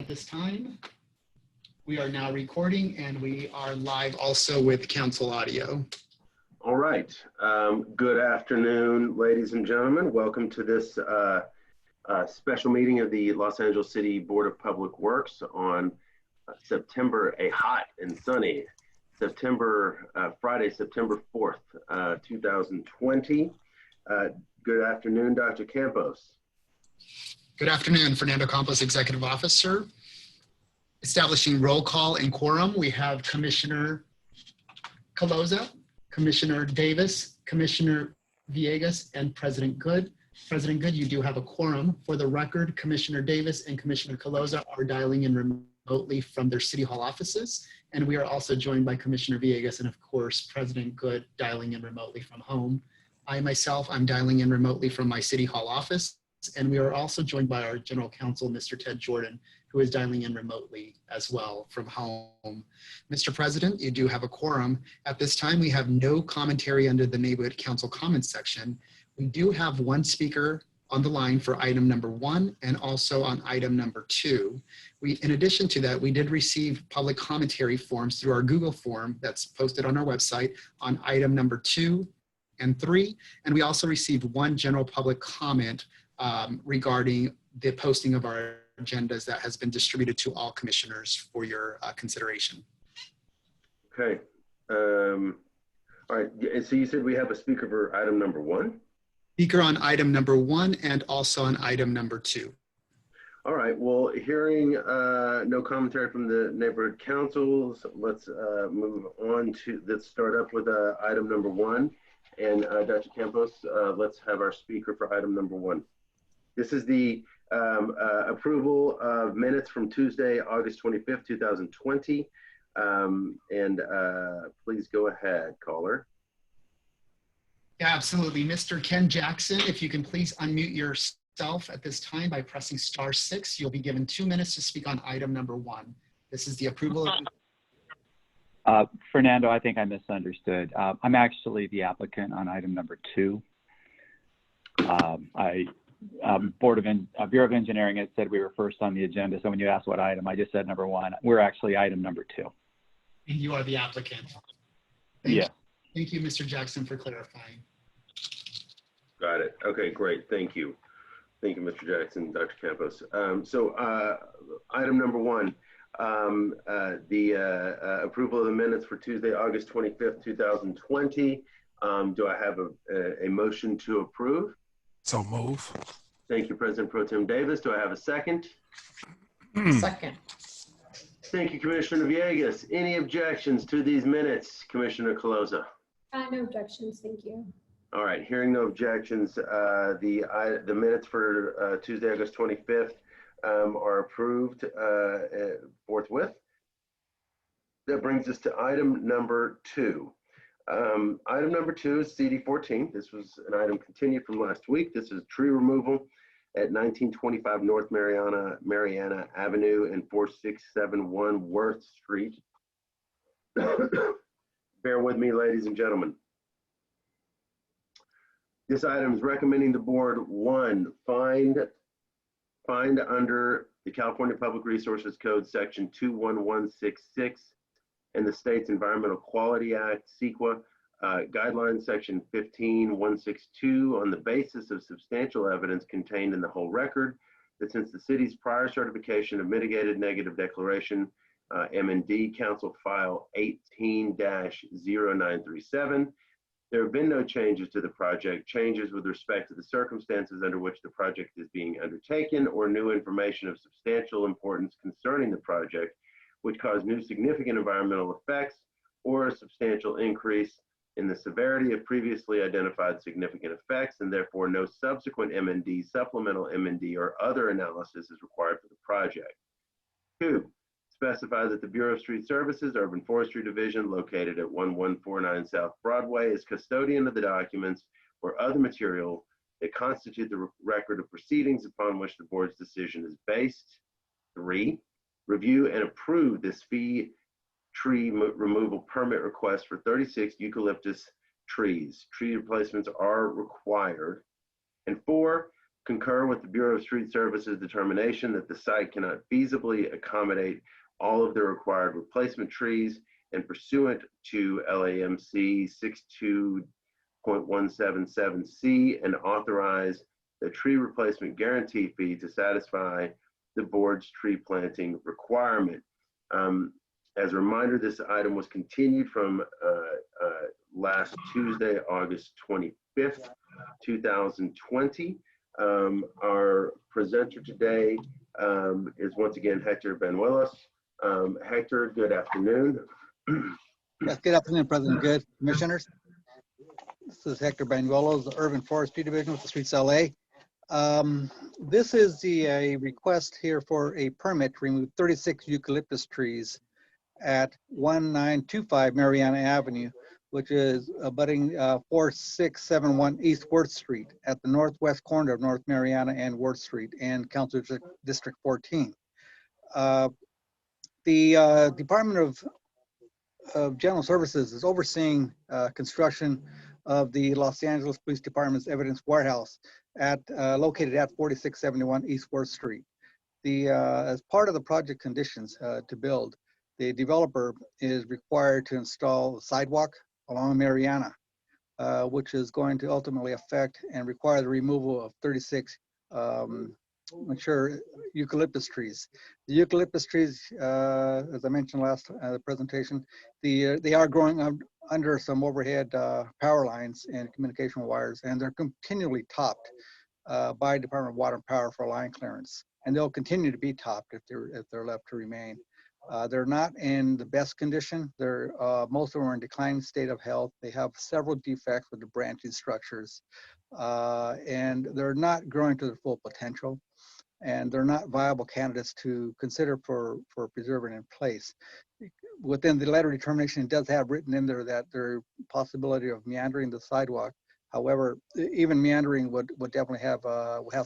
this time. We are now recording and we are live also with council audio. All right. Good afternoon, ladies and gentlemen. Welcome to this special meeting of the Los Angeles City Board of Public Works on a hot and sunny Friday, September 4th, 2020. Good afternoon, Dr. Campos. Good afternoon, Fernando Campos, Executive Officer. Establishing roll call and quorum, we have Commissioner Caloza, Commissioner Davis, Commissioner Villegas, and President Good. President Good, you do have a quorum. For the record, Commissioner Davis and Commissioner Caloza are dialing in remotely from their City Hall offices. And we are also joined by Commissioner Villegas and of course, President Good dialing in remotely from home. I myself, I'm dialing in remotely from my City Hall office. And we are also joined by our General Counsel, Mr. Ted Jordan, who is dialing in remotely as well from home. Mr. President, you do have a quorum. At this time, we have no commentary under the Neighborhood Council comments section. We do have one speaker on the line for item number 1 and also on item number 2. In addition to that, we did receive public commentary forms through our Google form that's posted on our website on item number 2 and 3. And we also received one general public comment regarding the posting of our agendas that has been distributed to all commissioners for your consideration. Okay. All right. So you said we have a speaker for item number 1? Speaker on item number 1 and also on item number 2. All right. Well, hearing no commentary from the neighborhood councils, let's move on to, let's start up with item number 1. And Dr. Campos, let's have our speaker for item number 1. This is the approval of minutes from Tuesday, August 25th, 2020. Please go ahead, caller. Yeah, absolutely. Mr. Ken Jackson, if you can please unmute yourself at this time by pressing *6. You'll be given 2 minutes to speak on item number 1. This is the approval of... Fernando, I think I misunderstood. I'm actually the applicant on item number 2. Bureau of Engineering had said we were first on the agenda. So when you asked what item, I just said number 1. We're actually item number 2. And you are the applicant. Yeah. Thank you, Mr. Jackson, for clarifying. Got it. Okay, great. Thank you. Thank you, Mr. Jackson, Dr. Campos. Item number 1, the approval of the minutes for Tuesday, August 25th, 2020. Do I have a motion to approve? So move. Thank you, President Pro Tem Davis. Do I have a second? Second. Thank you, Commissioner Villegas. Any objections to these minutes, Commissioner Caloza? No objections, thank you. All right, hearing no objections, the minutes for Tuesday, August 25th are approved forthwith. That brings us to item number 2. Item number 2 is CD 14. This was an item continued from last week. This is tree removal at 1925 North Mariana Avenue and 4671 Worth Street. Bear with me, ladies and gentlemen. This item is recommending the board, 1, find under the California Public Resources Code section 21166 and the state's Environmental Quality Act, CEQA, guidelines section 15162 on the basis of substantial evidence contained in the whole record that since the city's prior certification of mitigated negative declaration, M&D Council File 18-0937, there have been no changes to the project, changes with respect to the circumstances under which the project is being undertaken, or new information of substantial importance concerning the project, which cause new significant environmental effects or a substantial increase in the severity of previously identified significant effects, and therefore no subsequent M&D, supplemental M&D, or other analysis is required for the project. 2, specify that the Bureau of Street Services, Urban Forestry Division, located at 1149 South Broadway, is custodian of the documents or other material that constitute the record of proceedings upon which the board's decision is based. 3, review and approve this fee tree removal permit request for 36 eucalyptus trees. Tree replacements are required. And 4, concur with the Bureau of Street Services determination that the site cannot feasibly accommodate all of the required replacement trees, and pursuant to LAMC 62.177C, and authorize the tree replacement guarantee fee to satisfy the board's tree planting requirement. As a reminder, this item was continued from last Tuesday, August 25th, 2020. Our presenter today is once again Hector Benuelos. Hector, good afternoon. Yes, good afternoon, President Good, Commissioners. This is Hector Benuelos, the Urban Forestry Division with the Streets LA. This is a request here for a permit to remove 36 eucalyptus trees at 1925 Mariana Avenue, which is abutting 4671 East Worth Street at the northwest corner of North Mariana and Worth Street and Council District 14. The Department of General Services is overseeing construction of the Los Angeles Police Department's evidence warehouse located at 4671 East Worth Street. As part of the project conditions to build, the developer is required to install a sidewalk along Mariana, which is going to ultimately affect and require the removal of 36 mature eucalyptus trees. The eucalyptus trees, as I mentioned last presentation, they are growing under some overhead power lines and communication wires, and they're continually topped by Department of Water and Power for line clearance, and they'll continue to be topped if they're left to remain. They're not in the best condition. Most of them are in declining state of health. They have several defects with the branching structures, and they're not growing to their full potential, and they're not viable candidates to consider for preserving in place. Within the letter of determination, it does have written in there that there possibility of meandering the sidewalk. However, even meandering would definitely have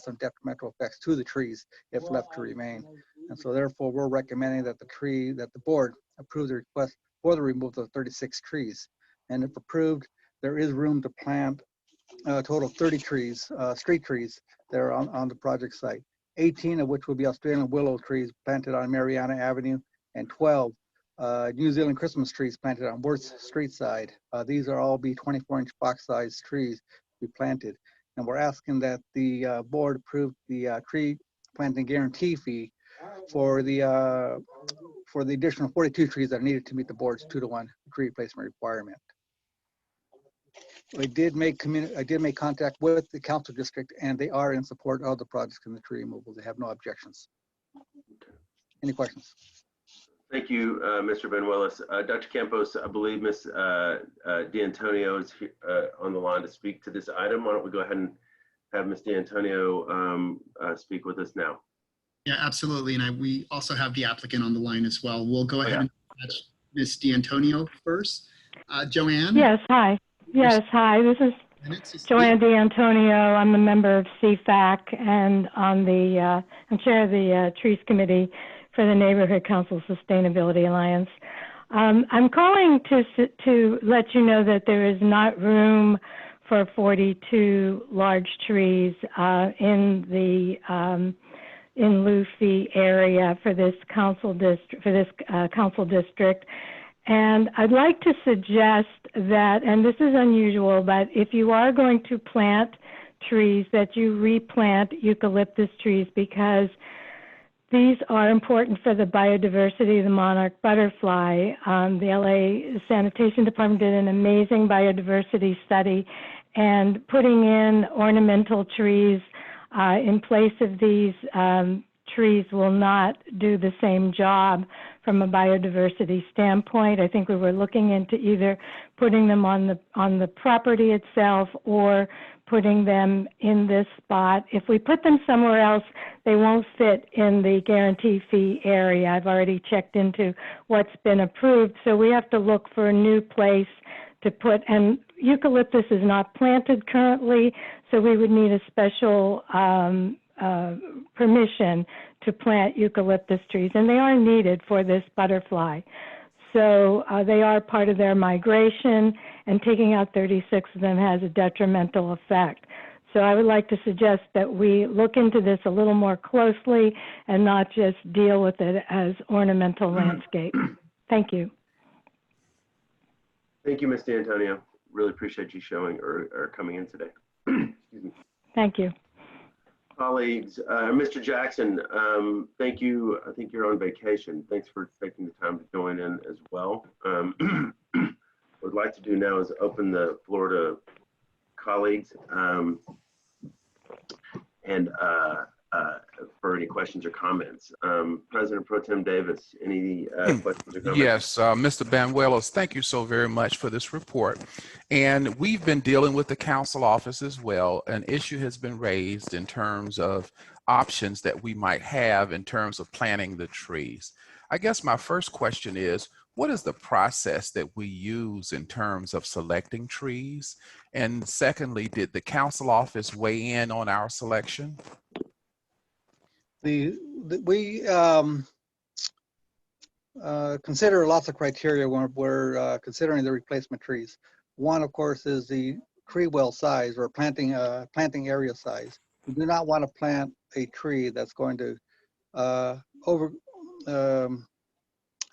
some detrimental effects to the trees if left to remain. And so therefore, we're recommending that the board approve the request for the removal of 36 trees. And if approved, there is room to plant a total of 30 trees, street trees, that are on the project site. 18 of which will be Australian willow trees planted on Mariana Avenue, and 12 New Zealand Christmas trees planted on Worth Street side. These are all be 24-inch box-sized trees to be planted. And we're asking that the board approve the tree planting guarantee fee for the additional 42 trees that are needed to meet the board's 2-to-1 tree replacement requirement. I did make contact with the council district, and they are in support of the project and the tree removal. They have no objections. Any questions? Thank you, Mr. Benuelos. Dr. Campos, I believe Ms. D'Antonio is on the line to speak to this item. Why don't we go ahead and have Ms. D'Antonio speak with us now? Yeah, absolutely. And we also have the applicant on the line as well. We'll go ahead and catch Ms. D'Antonio first. Joanne? Yes, hi. Yes, hi. This is Joanne D'Antonio. I'm a member of CFAC and I'm chair of the Trees Committee for the Neighborhood Council Sustainability Alliance. I'm calling to let you know that there is not room for 42 large trees in Lucy area for this council district. And I'd like to suggest that, and this is unusual, but if you are going to plant trees, that you replant eucalyptus trees, because these are important for the biodiversity of the monarch butterfly. The LA Sanitation Department did an amazing biodiversity study, and putting in ornamental trees in place of these trees will not do the same job from a biodiversity standpoint. I think we were looking into either putting them on the property itself or putting them in this spot. If we put them somewhere else, they won't fit in the guarantee fee area. I've already checked into what's been approved, so we have to look for a new place to put, and eucalyptus is not planted currently, so we would need a special permission to plant eucalyptus trees, and they are needed for this butterfly. So they are part of their migration, and taking out 36 of them has a detrimental effect. So I would like to suggest that we look into this a little more closely and not just deal with it as ornamental landscape. Thank you. Thank you, Ms. D'Antonio. Really appreciate you showing or coming in today. Excuse me. Thank you. Colleagues, Mr. Jackson, thank you. I think you're on vacation. Thanks for taking the time to join in as well. What I'd like to do now is open the floor to colleagues and for any questions or comments. President Pro Tem Davis, any questions or comments? Yes, Mr. Banuelos, thank you so very much for this report. And we've been dealing with the council office as well. An issue has been raised in terms of options that we might have in terms of planting the trees. I guess my first question is, what is the process that we use in terms of selecting trees? And secondly, did the council office weigh in on our selection? We consider lots of criteria when we're considering the replacement trees. One, of course, is the tree well size or planting area size. We do not want to plant a tree that's going to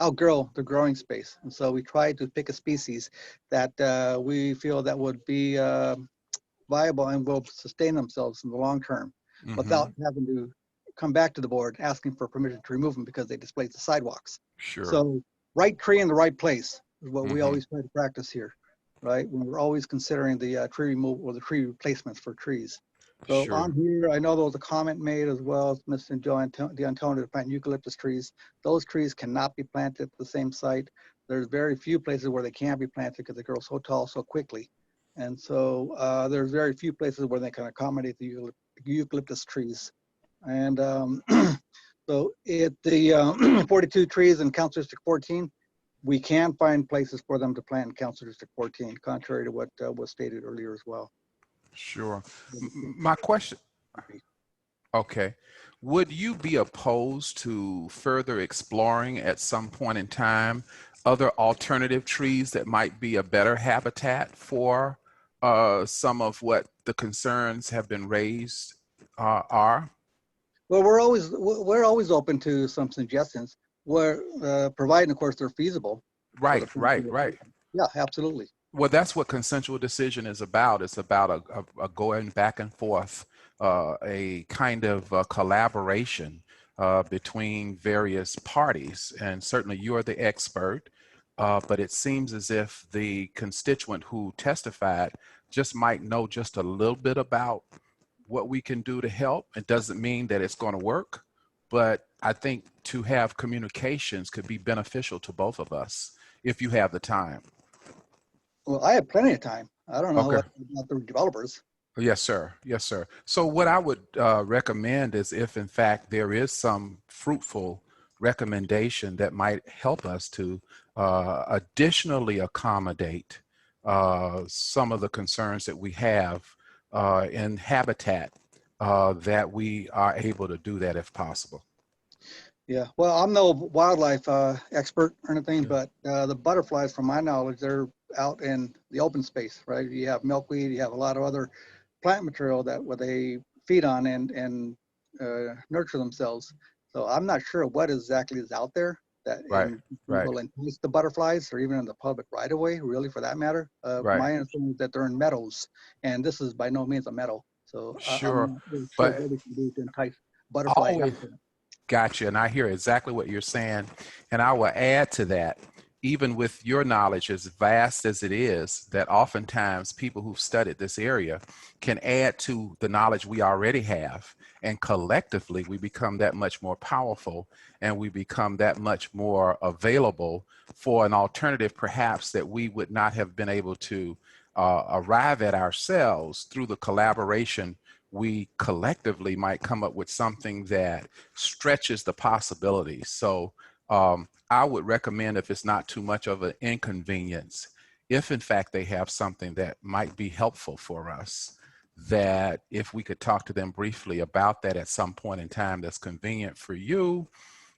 outgrow the growing space. And so we try to pick a species that we feel that would be viable and will sustain themselves in the long term without having to come back to the board asking for permission to remove them because they displace the sidewalks. Sure. So right tree in the right place is what we always try to practice here, right? When we're always considering the tree removal or the tree replacements for trees. So Sure. on here, I know there was a comment made as well as Mr. D'Antonio to plant eucalyptus trees. Those trees cannot be planted at the same site. There's very few places where they can be planted because they grow so tall so quickly. And so there's very few places where they can accommodate the eucalyptus trees. And so at the 42 trees in Council District 14, we can find places for them to plant in Council District 14, contrary to what was stated earlier as well. Sure. My question, okay. Would you be opposed to further exploring at some point in time other alternative trees that might be a better habitat for some of what the concerns have been raised are? Well, we're always open to some suggestions. We're providing, of course, they're feasible. Right. Yeah, absolutely. Well, that's what consensual decision is about. It's about a going back and forth, a kind of collaboration between various parties. And certainly you are the expert, but it seems as if the constituent who testified just might know just a little bit about what we can do to help. It doesn't mean that it's going to work, but I think to have communications could be beneficial to both of us if you have the time. Well, I have plenty of time. I don't know Okay. about the developers. Yes, sir. Yes, sir. So what I would recommend is if in fact there is some fruitful recommendation that might help us to additionally accommodate some of the concerns that we have in habitat, that we are able to do that if possible. Yeah, well, I'm no wildlife expert or anything, but the butterflies, from my knowledge, they're out in the open space, right? You have milkweed, you have a lot of other plant material that where they feed on and nurture themselves. So I'm not sure what exactly is out there that will entice the butterflies or even in the public right away, really, for that matter. My understanding is that they're in meadows, and this is by no means a meadow. So Sure, I'm not really sure but what we can do to entice butterfly habitat. Gotcha. And I hear exactly what you're saying. And I will add to that, even with your knowledge as vast as it is, that oftentimes people who've studied this area can add to the knowledge we already have. And collectively, we become that much more powerful and we become that much more available for an alternative, perhaps, that we would not have been able to arrive at ourselves. Through the collaboration, we collectively might come up with something that stretches the possibilities. So I would recommend, if it's not too much of an inconvenience, if in fact they have something that might be helpful for us, that if we could talk to them briefly about that at some point in time that's convenient for you,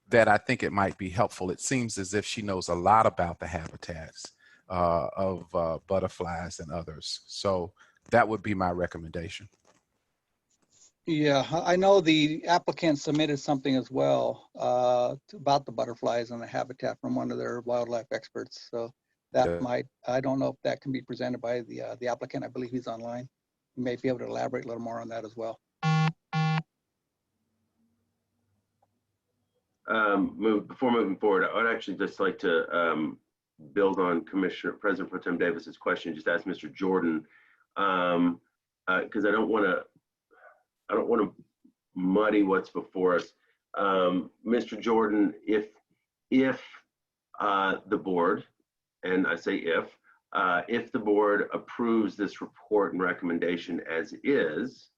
that I think it might be helpful. It seems as if she knows a lot about the habitats of butterflies and others. So that would be my recommendation. Yeah, I know the applicant submitted something as well about the butterflies and the habitat from one of their wildlife experts. So that Yeah. might, I don't know if that can be presented by the applicant. I believe he's online. He may be able to elaborate a little more on that as well. Before moving forward, I would actually just like to build on President Pro Tem Davis's question. Just ask Mr. Jordan, because I don't want to muddy what's before us. Mr. Jordan, if the board, and I say if the board approves this report and recommendation as is,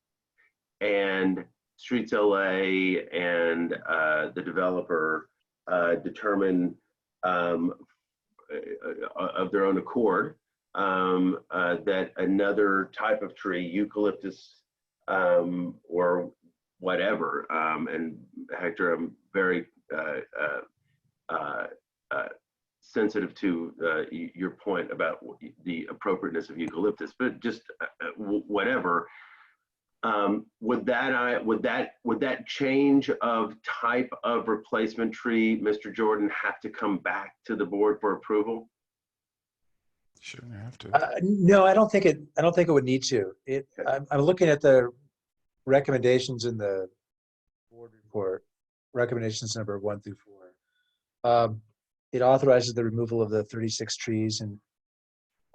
and Streets LA and the developer determine of their own accord that another type of tree, eucalyptus or whatever, and Hector, I'm very sensitive to your point about the appropriateness of eucalyptus, but just whatever. Would that change of type of replacement tree, Mr. Jordan, have to come back to the board for approval? Shouldn't have to. No, I don't think it would need to. I'm looking at the recommendations in the board report, recommendations number 1 through 4. It authorizes the removal of the 36 trees and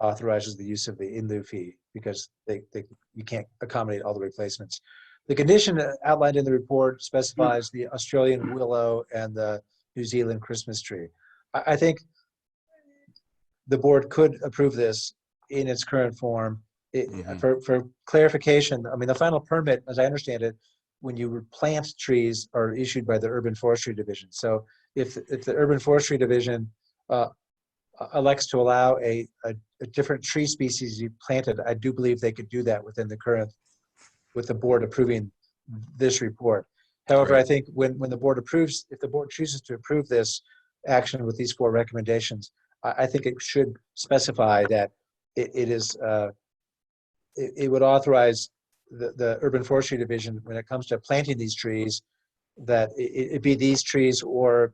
authorizes the use of the in lieu fee because you can't accommodate all the replacements. The condition outlined in the report specifies the Australian willow and the New Zealand Christmas tree. I think the board could approve this in its current form. For clarification, I mean, the final permit, as I understand it, when you replant trees are issued by the Urban Forestry Division. So if the Urban Forestry Division elects to allow a different tree species to be planted, I do believe they could do that within the current, with the board approving this report. However, Right. I think when the board approves, if the board chooses to approve this action with these 4 recommendations, I think it should specify that it would authorize the Urban Forestry Division when it comes to planting these trees, that it be these trees or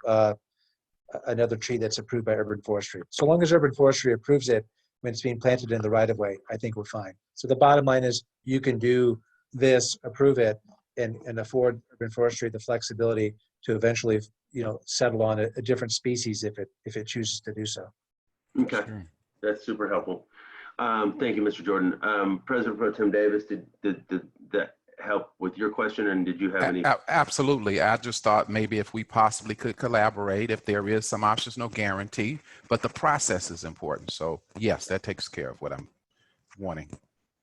another tree that's approved by Urban Forestry. So long as Urban Forestry approves it when it's being planted in the right of way, I think we're fine. So the bottom line is you can do this, approve it, and afford Urban Forestry the flexibility to eventually, settle on a different species if it chooses to do so. Okay, Sure. that's super helpful. Thank you, Mr. Jordan. President Pro Tem Davis, did that help with your question, and did you have any? Absolutely. I just thought maybe if we possibly could collaborate, if there is some options, no guarantee, but the process is important. So yes, that takes care of what I'm wanting.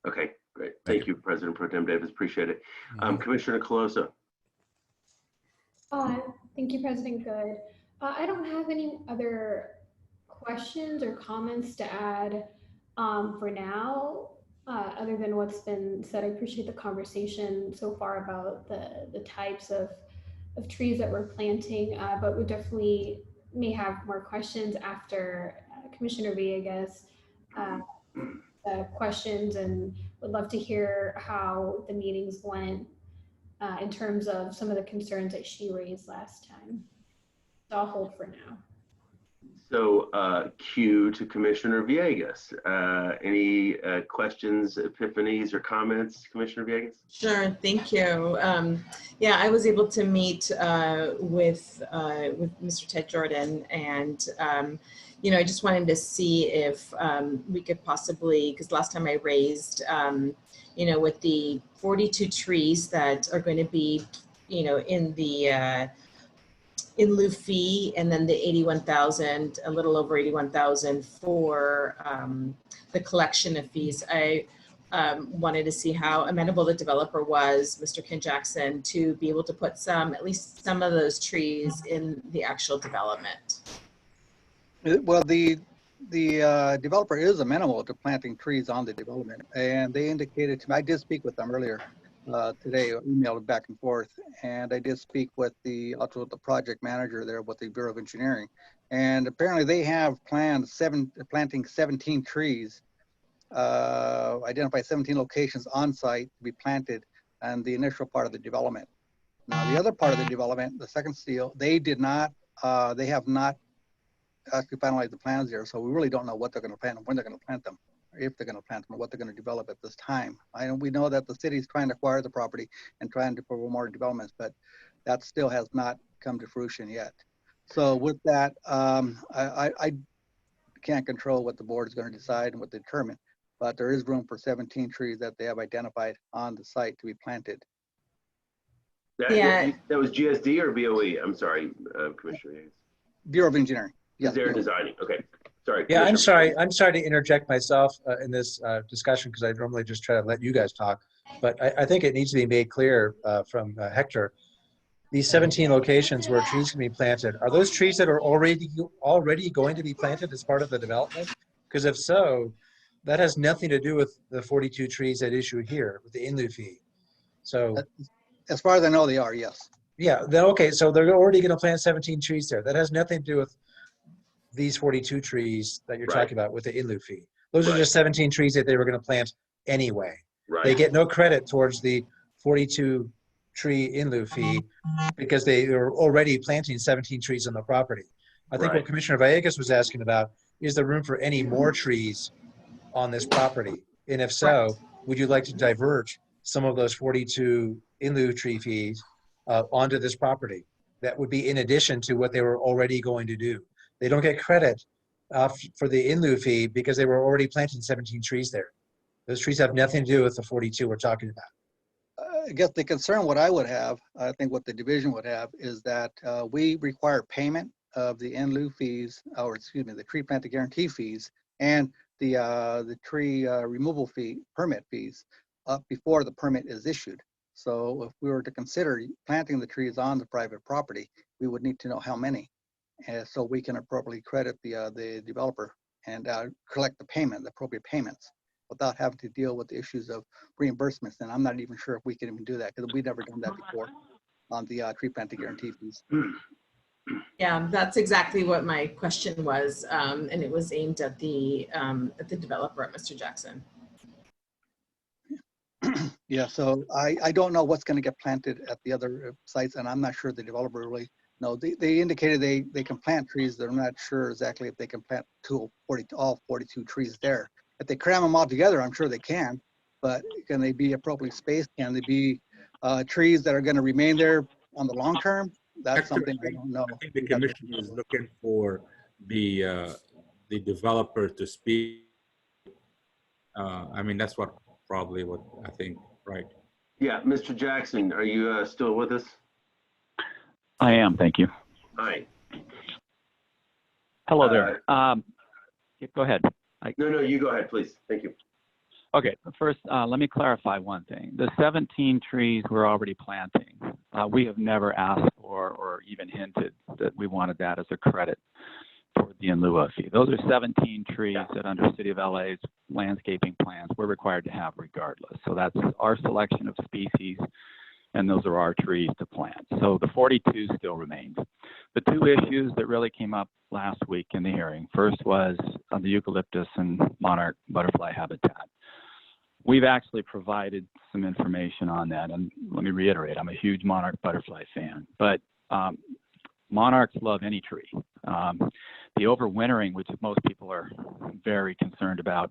Okay, great. Thank you, President Pro Tem Davis. Appreciate it. Commissioner Colosa. Thank you, President Good. I don't have any other questions or comments to add for now, other than what's been said. I appreciate the conversation so far about the types of trees that we're planting, but we definitely may have more questions after Commissioner Villegas questions, and would love to hear how the meetings went in terms of some of the concerns that she raised last time. So I'll hold for now. So cue to Commissioner Villegas. Any questions, epiphanies, or comments, Commissioner Villegas? Sure, thank you. Yeah, I was able to meet with Mr. Ted Jordan, and I just wanted to see if we could possibly, because last time I raised, with the 42 trees that are going to be, in the in lieu fee, and then the 81,000, a little over 81,000 for the collection of fees. I wanted to see how amenable the developer was, Mr. Ken Jackson, to be able to put at least some of those trees in the actual development. Well, the developer is amenable to planting trees on the development, and they indicated to me, I did speak with them earlier today, emailed back and forth, and I did speak with also with the project manager there with the Bureau of Engineering, and apparently they have planned planting 17 trees, identify 17 locations on site to be planted and the initial part of the development. Now, the other part of the development, the second seal, they have not actually finalized the plans there, so we really don't know what they're going to plant and when they're going to plant them, or if they're going to plant them, or what they're going to develop at this time. We know that the city is trying to acquire the property and trying to promote more developments, but that still has not come to fruition yet. So with that, I can't control what the board is going to decide and what they determine, but there is room for 17 trees that they have identified on the site to be planted. Yeah. That was GSD or BOE? I'm sorry, Commissioner Hayes. Bureau of Engineering. Yes, they're BOE. designing. Okay, sorry. Yeah, I'm sorry. I'm sorry to interject myself in this discussion because I normally just try to let you guys talk. But I think it needs to be made clear from Hector. These 17 locations where trees can be planted, are those trees that are already going to be planted as part of the development? Because if so, that has nothing to do with the 42 trees at issue here with the in lieu fee. So, as far as I know, they are, yes. yeah, then okay, so they're already going to plant 17 trees there. That has nothing to do with these 42 trees that you're talking about with the in lieu fee. Those are just 17 trees that they were going to plant anyway. Right. They get no credit towards the 42 tree in lieu fee because they are already planting 17 trees on the property. I think what Commissioner Villegas was asking about, is there room for any more trees on this property? And if so, would you like to divert some of those 42 in lieu tree fees onto this property? That would be in addition to what they were already going to do. They don't get credit for the in lieu fee because they were already planting 17 trees there. Those trees have nothing to do with the 42 we're talking about. I guess the concern what I would have, I think what the division would have, is that we require payment of the in lieu fees, or excuse me, the tree planting guarantee fees and the tree removal fee, permit fees, before the permit is issued. So if we were to consider planting the trees on the private property, we would need to know how many, so we can appropriately credit the developer and collect the payment, the appropriate payments, without having to deal with the issues of reimbursements. And I'm not even sure if we can even do that because we've never done that before on the tree planting guarantee fees. Yeah, that's exactly what my question was, and it was aimed at the developer, Mr. Jackson. Yeah, so I don't know what's going to get planted at the other sites, and I'm not sure the developer really knows. They indicated they can plant trees. They're not sure exactly if they can plant all 42 trees there. If they cram them all together, I'm sure they can, but can they be appropriately spaced? Can they be trees that are going to remain there on the long term? That's something I don't know. I think the commission is looking for the developer to speak. I mean, that's probably what I think, right? Yeah, Mr. Jackson, are you still with us? I am, thank you. Hi. Hello there. Go ahead. No, you go ahead, please. Thank you. Okay, first, let me clarify one thing. The 17 trees we're already planting, we have never asked for or even hinted that we wanted that as a credit for the in lieu of fee. Those are 17 trees that under City of LA's landscaping plans we're required to have regardless. So that's our selection of species, and those are our trees to plant. So the 42 still remains. The two issues that really came up last week in the hearing, first was the eucalyptus and monarch butterfly habitat. We've actually provided some information on that, and let me reiterate, I'm a huge monarch butterfly fan, but monarchs love any tree. The overwintering, which most people are very concerned about,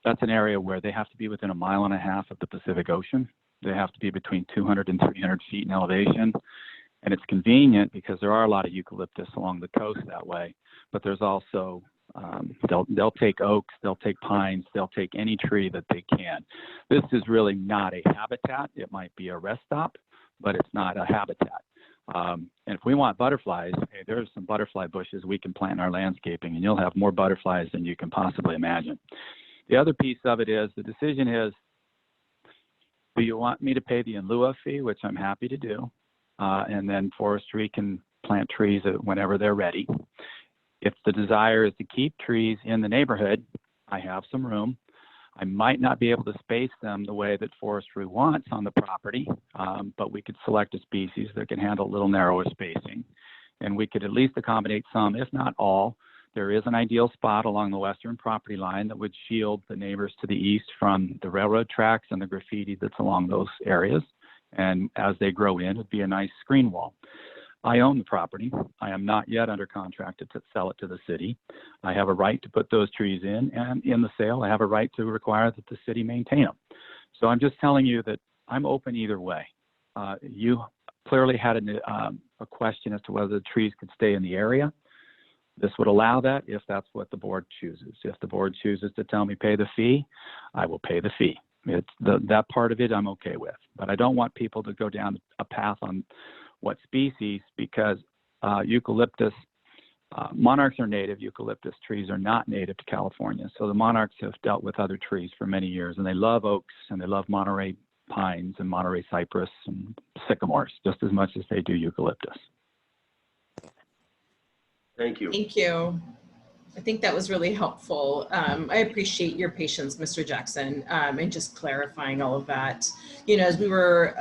that's an area where they have to be within 1.5 miles of the Pacific Ocean. They have to be between 200 and 300 feet in elevation. And it's convenient because there are a lot of eucalyptus along the coast that way, but there's also, they'll take oaks, they'll take pines, they'll take any tree that they can. This is really not a habitat. It might be a rest stop, but it's not a habitat. And if we want butterflies, hey, there's some butterfly bushes we can plant in our landscaping, and you'll have more butterflies than you can possibly imagine. The other piece of it is, the decision is, do you want me to pay the in lieu of fee, which I'm happy to do, and then forestry can plant trees whenever they're ready. If the desire is to keep trees in the neighborhood, I have some room. I might not be able to space them the way that forestry wants on the property, but we could select a species that can handle a little narrower spacing. And we could at least accommodate some, if not all, There is an ideal spot along the western property line that would shield the neighbors to the east from the railroad tracks and the graffiti that's along those areas. And as they grow in, it'd be a nice screen wall. I own the property. I am not yet under contract to sell it to the city. I have a right to put those trees in, and in the sale, I have a right to require that the city maintain them. So I'm just telling you that I'm open either way. You clearly had a question as to whether the trees could stay in the area. This would allow that if that's what the board chooses. If the board chooses to tell me pay the fee, I will pay the fee. It's that part of it I'm okay with. But I don't want people to go down a path on what species, because eucalyptus, monarchs are native, eucalyptus trees are not native to California. So the monarchs have dealt with other trees for many years, and they love oaks and they love Monterey pines and Monterey cypress and sycamores just as much as they do eucalyptus. Thank you. Thank you. I think that was really helpful. I appreciate your patience, Mr. Jackson, and just clarifying all of that. You know, as we were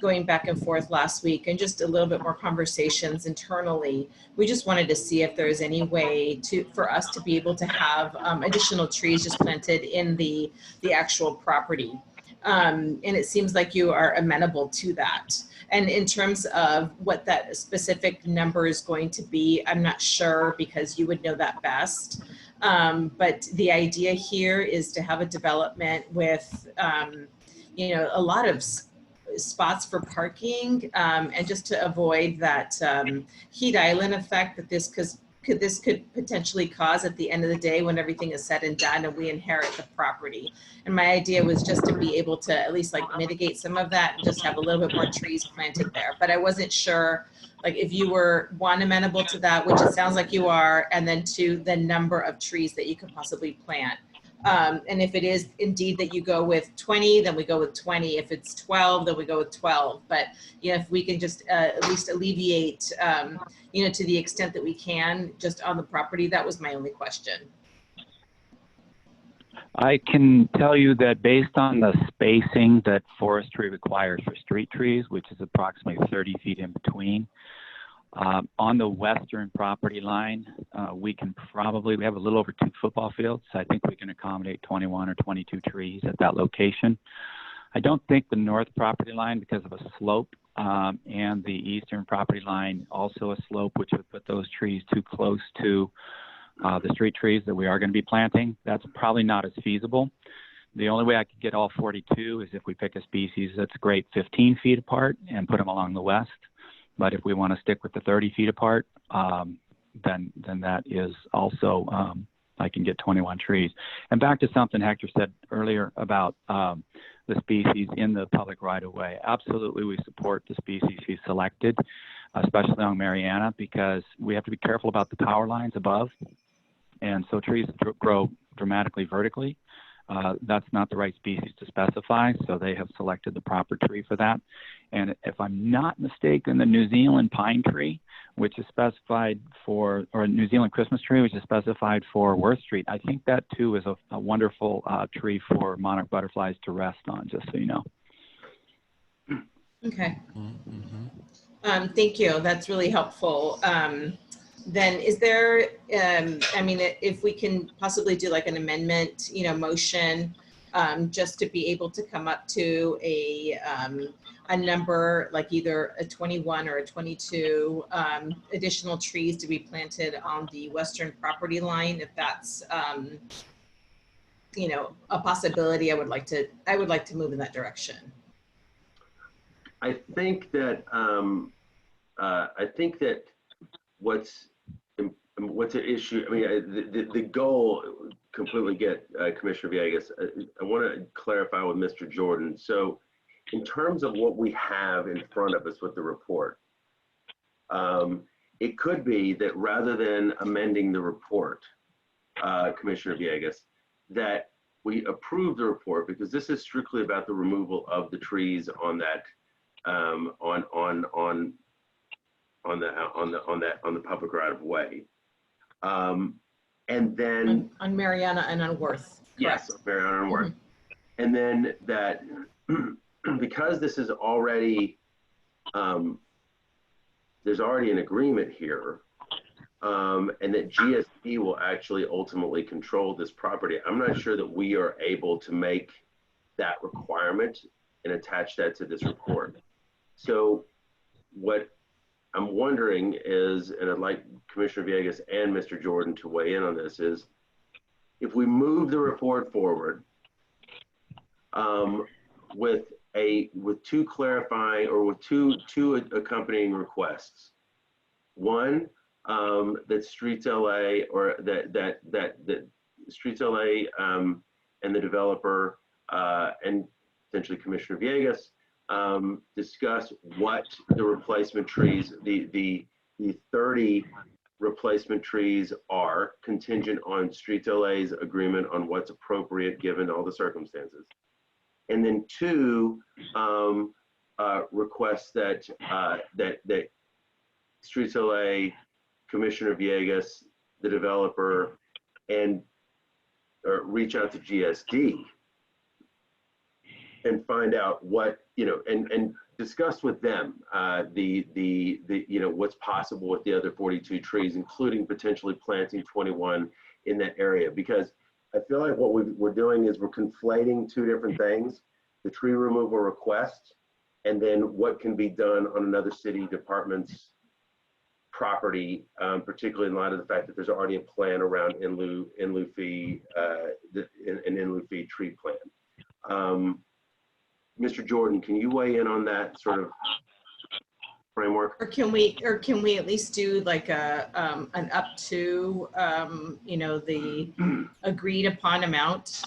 going back and forth last week and just a little bit more conversations internally, we just wanted to see if there's any way for us to be able to have additional trees just planted in the actual property. And it seems like you are amenable to that. And in terms of what that specific number is going to be, I'm not sure, because you would know that best. But the idea here is to have a development with, you know, a lot of spots for parking, and just to avoid that heat island effect that this could potentially cause at the end of the day when everything is said and done and we inherit the property. And my idea was just to be able to at least like mitigate some of that and just have a little bit more trees planted there. But I wasn't sure, like, if you were, one, amenable to that, which it sounds like you are, and then two, the number of trees that you could possibly plant. And if it is indeed that you go with 20, then we go with 20. If it's 12, then we go with 12. But, you know, if we can just at least alleviate, you know, to the extent that we can just on the property, that was my only question. I can tell you that based on the spacing that forestry requires for street trees, which is approximately 30 feet in between, on the western property line, we have a little over 2 football fields. So I think we can accommodate 21 or 22 trees at that location. I don't think the north property line, because of a slope, and the eastern property line, also a slope, which would put those trees too close to the street trees that we are going to be planting. That's probably not as feasible. The only way I could get all 42 is if we pick a species that's great 15 feet apart and put them along the west. But if we want to stick with the 30 feet apart, then that is also, I can get 21 trees. And back to something Hector said earlier about the species in the public right-of-way. Absolutely, we support the species he selected, especially on Mariana, because we have to be careful about the power lines above. And so trees grow dramatically vertically. That's not the right species to specify, so they have selected the proper tree for that. And if I'm not mistaken, the New Zealand pine tree, which is specified for, or New Zealand Christmas tree, which is specified for Worth Street, I think that too is a wonderful tree for monarch butterflies to rest on, just so you know. Okay. Thank you. That's really helpful. Then is there, I mean, if we can possibly do like an amendment, you know, motion, just to be able to come up to a number, like either a 21 or a 22 additional trees to be planted on the western property line, if that's, you know, a possibility, I would like to move in that direction. I think that what's at issue, I mean, the goal, completely get Commissioner Villegas. I want to clarify with Mr. Jordan. So in terms of what we have in front of us with the report, it could be that rather than amending the report, Commissioner Villegas, that we approve the report, because this is strictly about the removal of the trees on that on the public right of way. And then on Mariana and on Worth. Yes, Mariana and Worth. And then that because this is already there's already an agreement here, and that GSP will actually ultimately control this property. I'm not sure that we are able to make that requirement and attach that to this report. So what I'm wondering is, and I'd like Commissioner Villegas and Mr. Jordan to weigh in on this, is if we move the report forward with two clarifying or with two accompanying requests. One, that Streets LA or that Streets LA and the developer and potentially Commissioner Villegas discuss what the replacement trees, the 30 replacement trees are, contingent on Streets LA's agreement on what's appropriate given all the circumstances. And then two, requests that that Streets LA, Commissioner Villegas, the developer, and reach out to GSD and find out what, you know, and discuss with them the you know, what's possible with the other 42 trees, including potentially planting 21 in that area. Because I feel like what we're doing is we're conflating two different things: the tree removal request, and then what can be done on another city department's property, particularly in light of the fact that there's already a plan around in lieu fee, an in lieu fee tree plan. Mr. Jordan, can you weigh in on that sort of framework? Or can we at least do like an up to, you know, the agreed upon amount?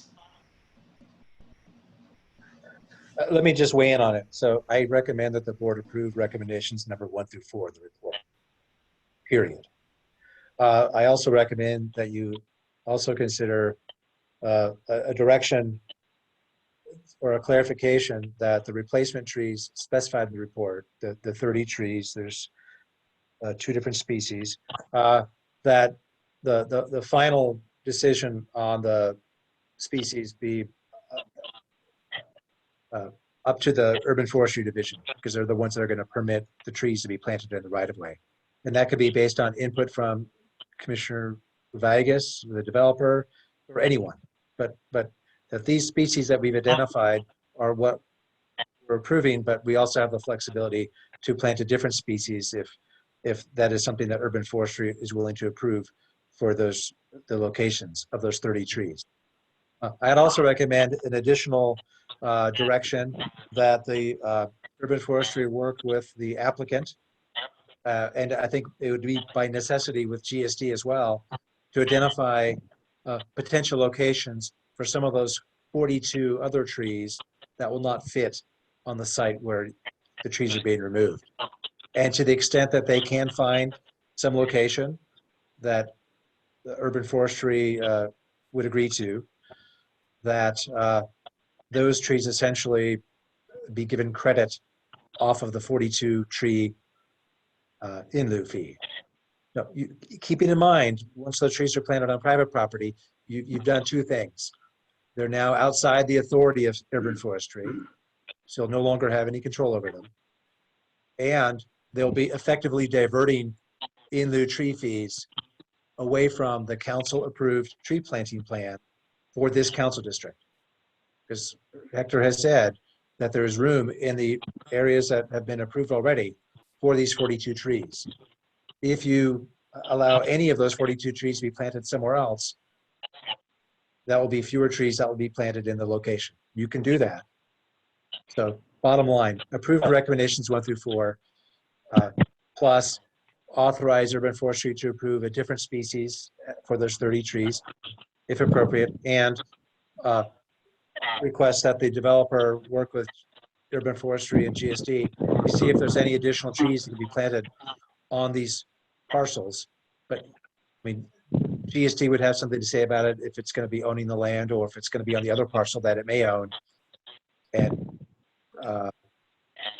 Let me just weigh in on it. So I recommend that the board approve recommendations number 1 through 4 of the report, period. I also recommend that you also consider a direction or a clarification that the replacement trees specified in the report, the 30 trees, there's 2 different species, that the final decision on the species be up to the Urban Forestry Division, because they're the ones that are going to permit the trees to be planted in the right of way. And that could be based on input from Commissioner Villegas, the developer, or anyone. But that these species that we've identified are what we're approving, but we also have the flexibility to plant a different species if that is something that Urban Forestry is willing to approve for the locations of those 30 trees. I'd also recommend an additional direction that the Urban Forestry work with the applicant, and I think it would be by necessity with GSD as well, to identify potential locations for some of those 42 other trees that will not fit on the site where the trees are being removed. And to the extent that they can find some location that the Urban Forestry would agree to, that those trees essentially be given credit off of the 42 tree in lieu fee. Now, keeping in mind, once those trees are planted on private property, you've done 2 things. They're now outside the authority of Urban Forestry, so you'll no longer have any control over them. And they'll be effectively diverting in lieu tree fees away from the council-approved tree planting plan for this council district. Because Hector has said that there is room in the areas that have been approved already for these 42 trees. If you allow any of those 42 trees to be planted somewhere else, that will be fewer trees that will be planted in the location. You can do that. So bottom line, approve recommendations 1 through 4, plus authorize Urban Forestry to approve a different species for those 30 trees, if appropriate, and request that the developer work with Urban Forestry and GSD to see if there's any additional trees that can be planted on these parcels. But I mean, GSD would have something to say about it if it's going to be owning the land or if it's going to be on the other parcel that it may own. And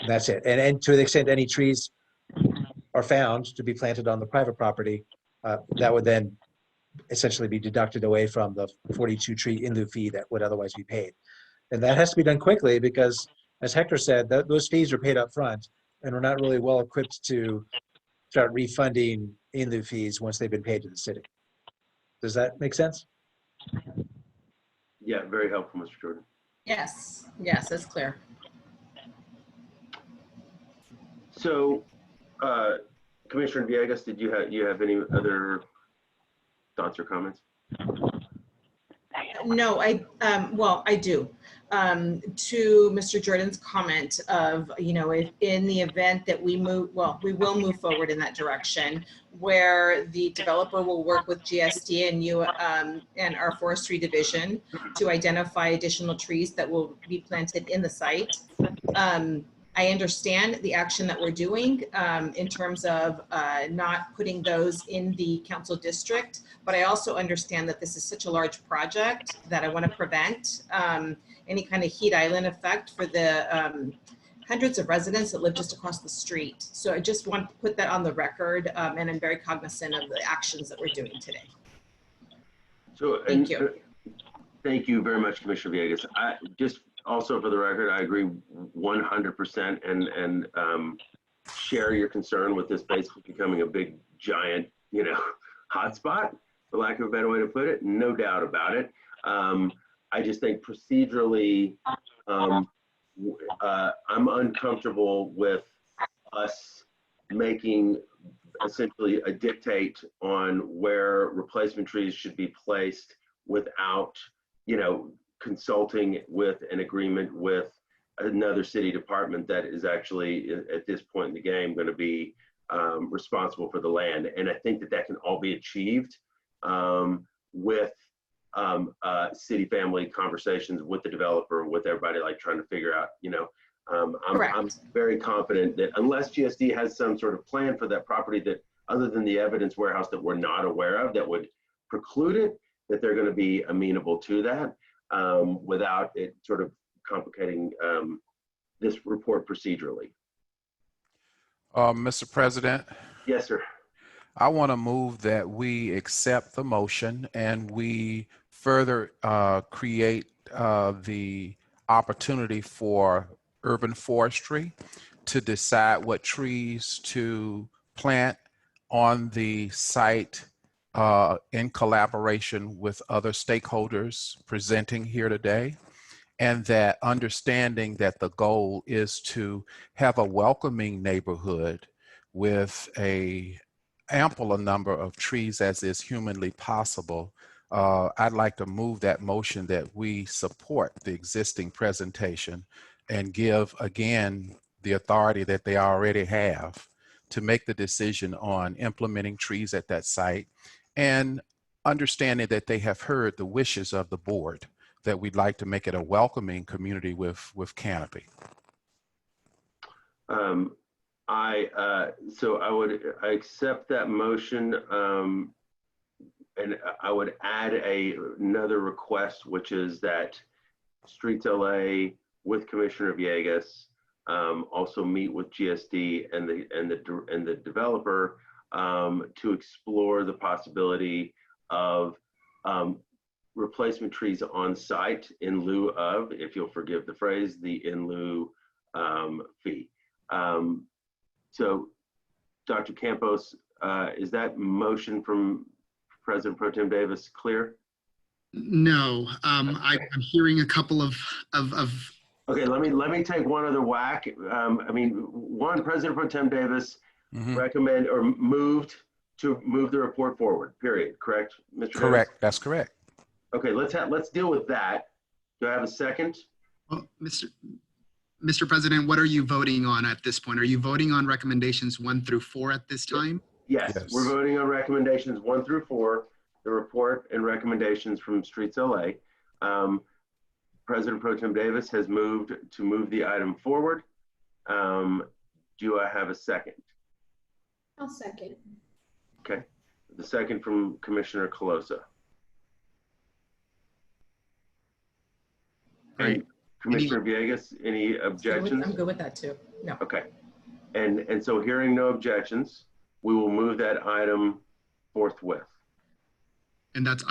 that's it. And to the extent any trees are found to be planted on the private property, that would then essentially be deducted away from the 42 tree in lieu fee that would otherwise be paid. And that has to be done quickly because, as Hector said, those fees are paid up front, and we're not really well equipped to start refunding in lieu fees once they've been paid to the city. Does that make sense? Yeah, very helpful, Mr. Jordan. Yes, yes, that's clear. So, Commissioner Villegas, did you have any other thoughts or comments? No, well, I do. To Mr. Jordan's comment of, if in the event that we will move forward in that direction, where the developer will work with GSD and you and our forestry division to identify additional trees that will be planted in the site. I understand the action that we're doing in terms of not putting those in the council district, but I also understand that this is such a large project that I want to prevent any kind of heat island effect for the hundreds of residents that live just across the street. So I just want to put that on the record, and I'm very cognizant of the actions that we're doing today. So, Thank you. Thank you very much, Commissioner Villegas. Just also for the record, I agree 100% and share your concern with this basically becoming a big, giant, hotspot, for lack of a better way to put it. No doubt about it. I just think procedurally, I'm uncomfortable with us making essentially a dictate on where replacement trees should be placed without, consulting with an agreement with another city department that is actually at this point in the game going to be responsible for the land. And I think that can all be achieved with city family conversations with the developer, with everybody, like trying to figure out, I'm very confident that unless GSD has some sort of plan for that property that other than the evidence warehouse that we're not aware of that would preclude it, that they're going to be amenable to that without it sort of complicating this report procedurally. Mr. President? Yes, sir. I want to move that we accept the motion and we further create the opportunity for urban forestry to decide what trees to plant on the site in collaboration with other stakeholders presenting here today. And that understanding that the goal is to have a welcoming neighborhood with a ample a number of trees as is humanly possible. I'd like to move that motion that we support the existing presentation and give again the authority that they already have to make the decision on implementing trees at that site, and understanding that they have heard the wishes of the board that we'd like to make it a welcoming community with canopy. So I accept that motion, and I would add another request, which is that Streets LA with Commissioner Villegas also meet with GSD and the developer to explore the possibility of replacement trees on site in lieu of, if you'll forgive the phrase, the in lieu fee. So, Dr. Campos, is that motion from President Pro Tem Davis clear? No, I'm hearing a couple of. Okay, let me take one other whack. One, President Pro Tem Davis recommend or moved to move the report forward. Period. Correct, Mr. Correct. Davis? That's correct. Okay, let's deal with that. Do I have a second? Well, Mr. President, what are you voting on at this point? Are you voting on recommendations 1 through 4 at this time? Yes, we're voting on recommendations 1 through 4, the report and recommendations from Streets LA. President Pro Tem Davis has moved to move the item forward. Do I have a second? I'll second. Okay, the second from Commissioner Colosa. Great. Commissioner Villegas, any objections? I'm good with that too. No. Okay. And so hearing no objections, we will move that item forthwith. And that's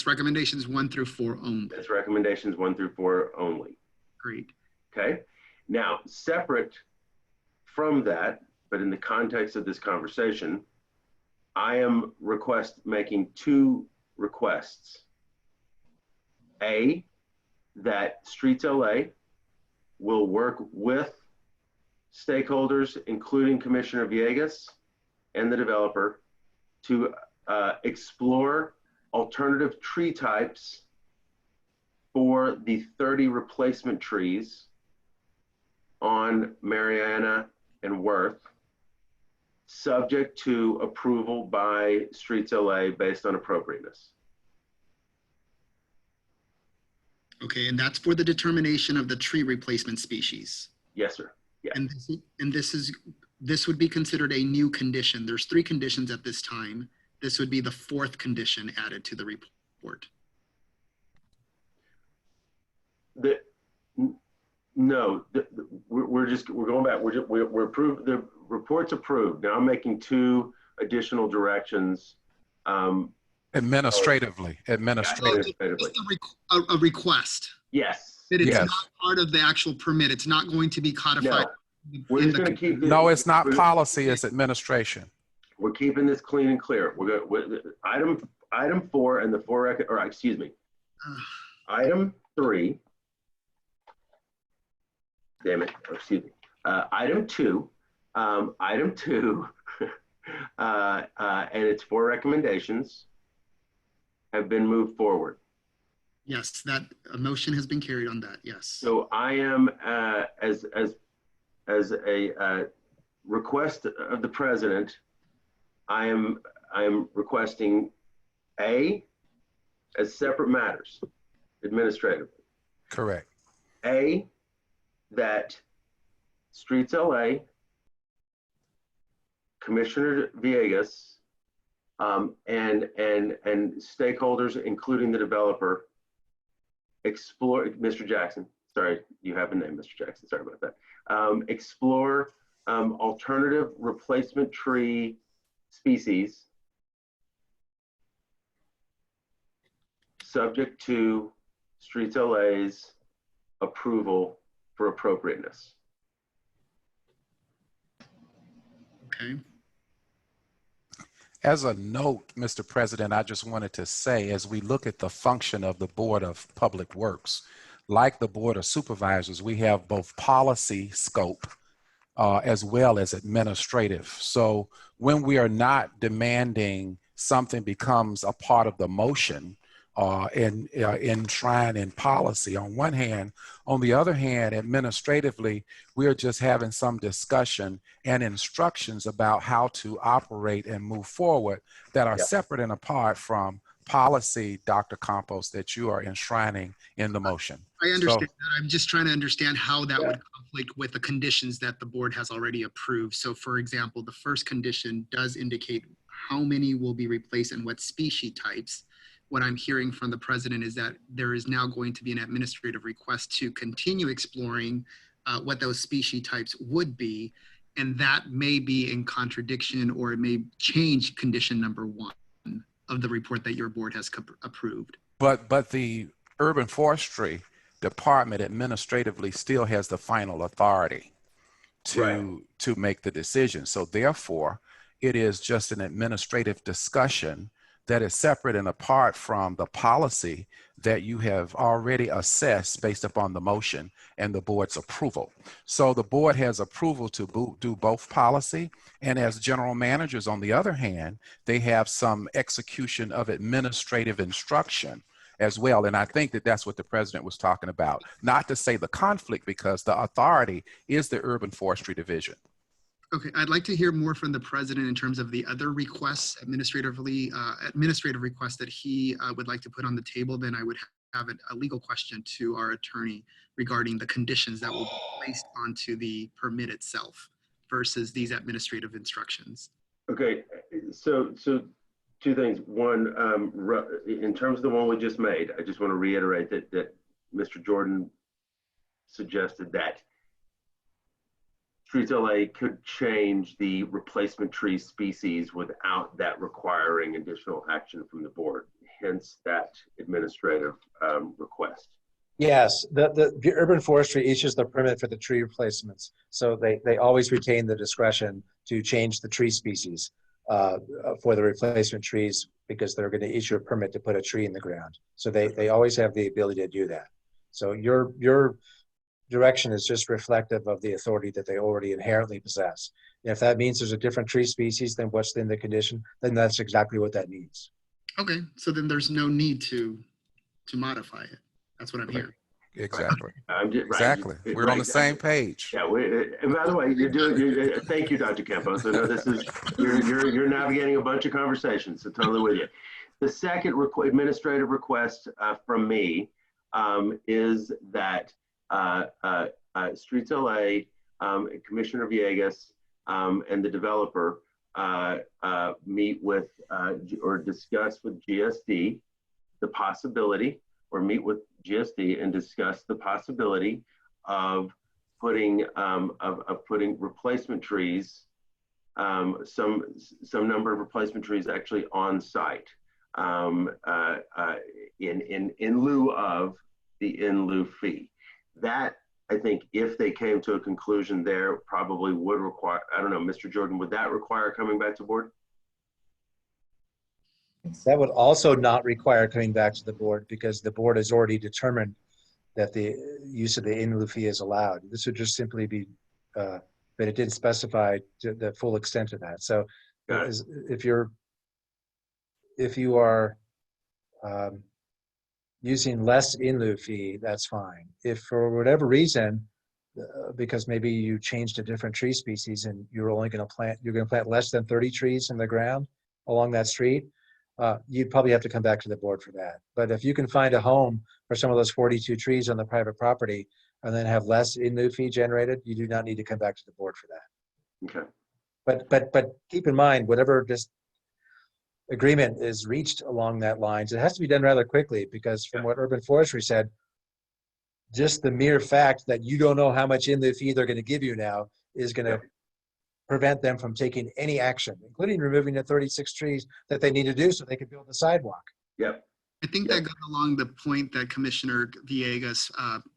recommendations 1 through 4 only. That's recommendations 1 through 4 only. Great. Okay. Now, separate from that, but in the context of this conversation, I am making two requests. A, that Streets LA will work with stakeholders, including Commissioner Villegas and the developer, to explore alternative tree types for the 30 replacement trees on Mariana and Worth, subject to approval by Streets LA based on appropriateness. Okay, and that's for the determination of the tree replacement species. Yes, sir. Yeah. And this would be considered a new condition. There's 3 conditions at this time. This would be the 4th condition added to the report. No, we're going back. We're approved. The report's approved. Now I'm making 2 additional directions. Administratively. It's a request. Yes. That it's Yes. not part of the actual permit. It's not going to be codified. No, we're just going to keep this. No, it's not policy, it's administration. We're keeping this clean and clear. We're going item 4 and the 4 or excuse me, item 3. Damn it! Oh, excuse me. Item 2. Item 2, and its 4 recommendations have been moved forward. Yes, that a motion has been carried on that. Yes. So I am as a request of the president, I am requesting A, as separate matters administratively. Correct. A, that Streets LA, Commissioner Villegas, and stakeholders, including the developer, explore, Mr. Jackson, sorry, you have a name, Mr. Jackson, sorry about that. Explore alternative replacement tree species subject to Streets LA's approval for appropriateness. Okay. As a note, Mr. President, I just wanted to say, as we look at the function of the Board of Public Works, like the Board of Supervisors, we have both policy scope as well as administrative. So when we are not demanding something becomes a part of the motion enshrined in policy on one hand, on the other hand, administratively, we're just having some discussion and instructions about how to operate and move forward that are separate and apart from policy, Dr. Campos, that you are enshrining in the motion. I understand that. I'm just trying to understand how that would conflict with the conditions that the board has already approved. So for example, the first condition does indicate how many will be replaced and what species types. What I'm hearing from the president is that there is now going to be an administrative request to continue exploring what those species types would be. And that may be in contradiction, or it may change condition number 1 of the report that your board has approved. But the Urban Forestry Department administratively still has the final authority to make the decision. So therefore, it is just an administrative discussion that is separate and apart from the policy that you have already assessed based upon the motion and the board's approval. So the board has approval to do both policy, and as general managers, on the other hand, they have some execution of administrative instruction as well. And I think that that's what the president was talking about, not to say the conflict, because the authority is the Urban Forestry Division. Okay, I'd like to hear more from the president in terms of the other requests, administrative requests that he would like to put on the table. Then I would have a legal question to our attorney regarding the conditions that will be placed onto the permit itself versus these administrative instructions. Okay, so 2 things. One, in terms of the one we just made, I just want to reiterate that Mr. Jordan suggested that Streets LA could change the replacement tree species without that requiring additional action from the board, hence that administrative request. Yes, the Urban Forestry issues the permit for the tree replacements. So they always retain the discretion to change the tree species. for the replacement trees because they're going to issue a permit to put a tree in the ground. So they always have the ability to do that. So your direction is just reflective of the authority that they already inherently possess. And if that means there's a different tree species than what's in the condition, then that's exactly what that means. Okay, so then there's no need to modify it. That's what I'm hearing. Exactly. Right. Exactly. We're on the same page. Yeah. And by the way, you're doing. Thank you, Dr. Campos. I know this is you're navigating a bunch of conversations. So totally with you. The second administrative request from me is that Streets LA, Commissioner Villegas, and the developer meet with or discuss with GSD the possibility, or meet with GSD and discuss the possibility of putting putting replacement trees, some number of replacement trees actually on site in lieu of the in lieu fee. That, I think, if they came to a conclusion there, probably would require, I don't know, Mr. Jordan, would that require coming back to board? That would also not require coming back to the board because the board has already determined that the use of the in lieu fee is allowed. This would just simply be, but it didn't specify the full extent of that. So if you are using less in lieu fee, that's fine. If for whatever reason, because maybe you changed a different tree species and you're only going to plant less than 30 trees in the ground along that street, you'd probably have to come back to the board for that. But if you can find a home for some of those 42 trees on the private property and then have less in lieu fee generated, you do not need to come back to the board for that. Okay. But keep in mind, whatever this agreement is reached along that lines, it has to be done rather quickly because from what Urban Forestry said, just the mere fact that you don't know how much in lieu fee they're going to give you now is going to prevent them from taking any action, including removing the 36 trees that they need to do so they can build the sidewalk. Yep. I think that goes along the point that Commissioner Villegas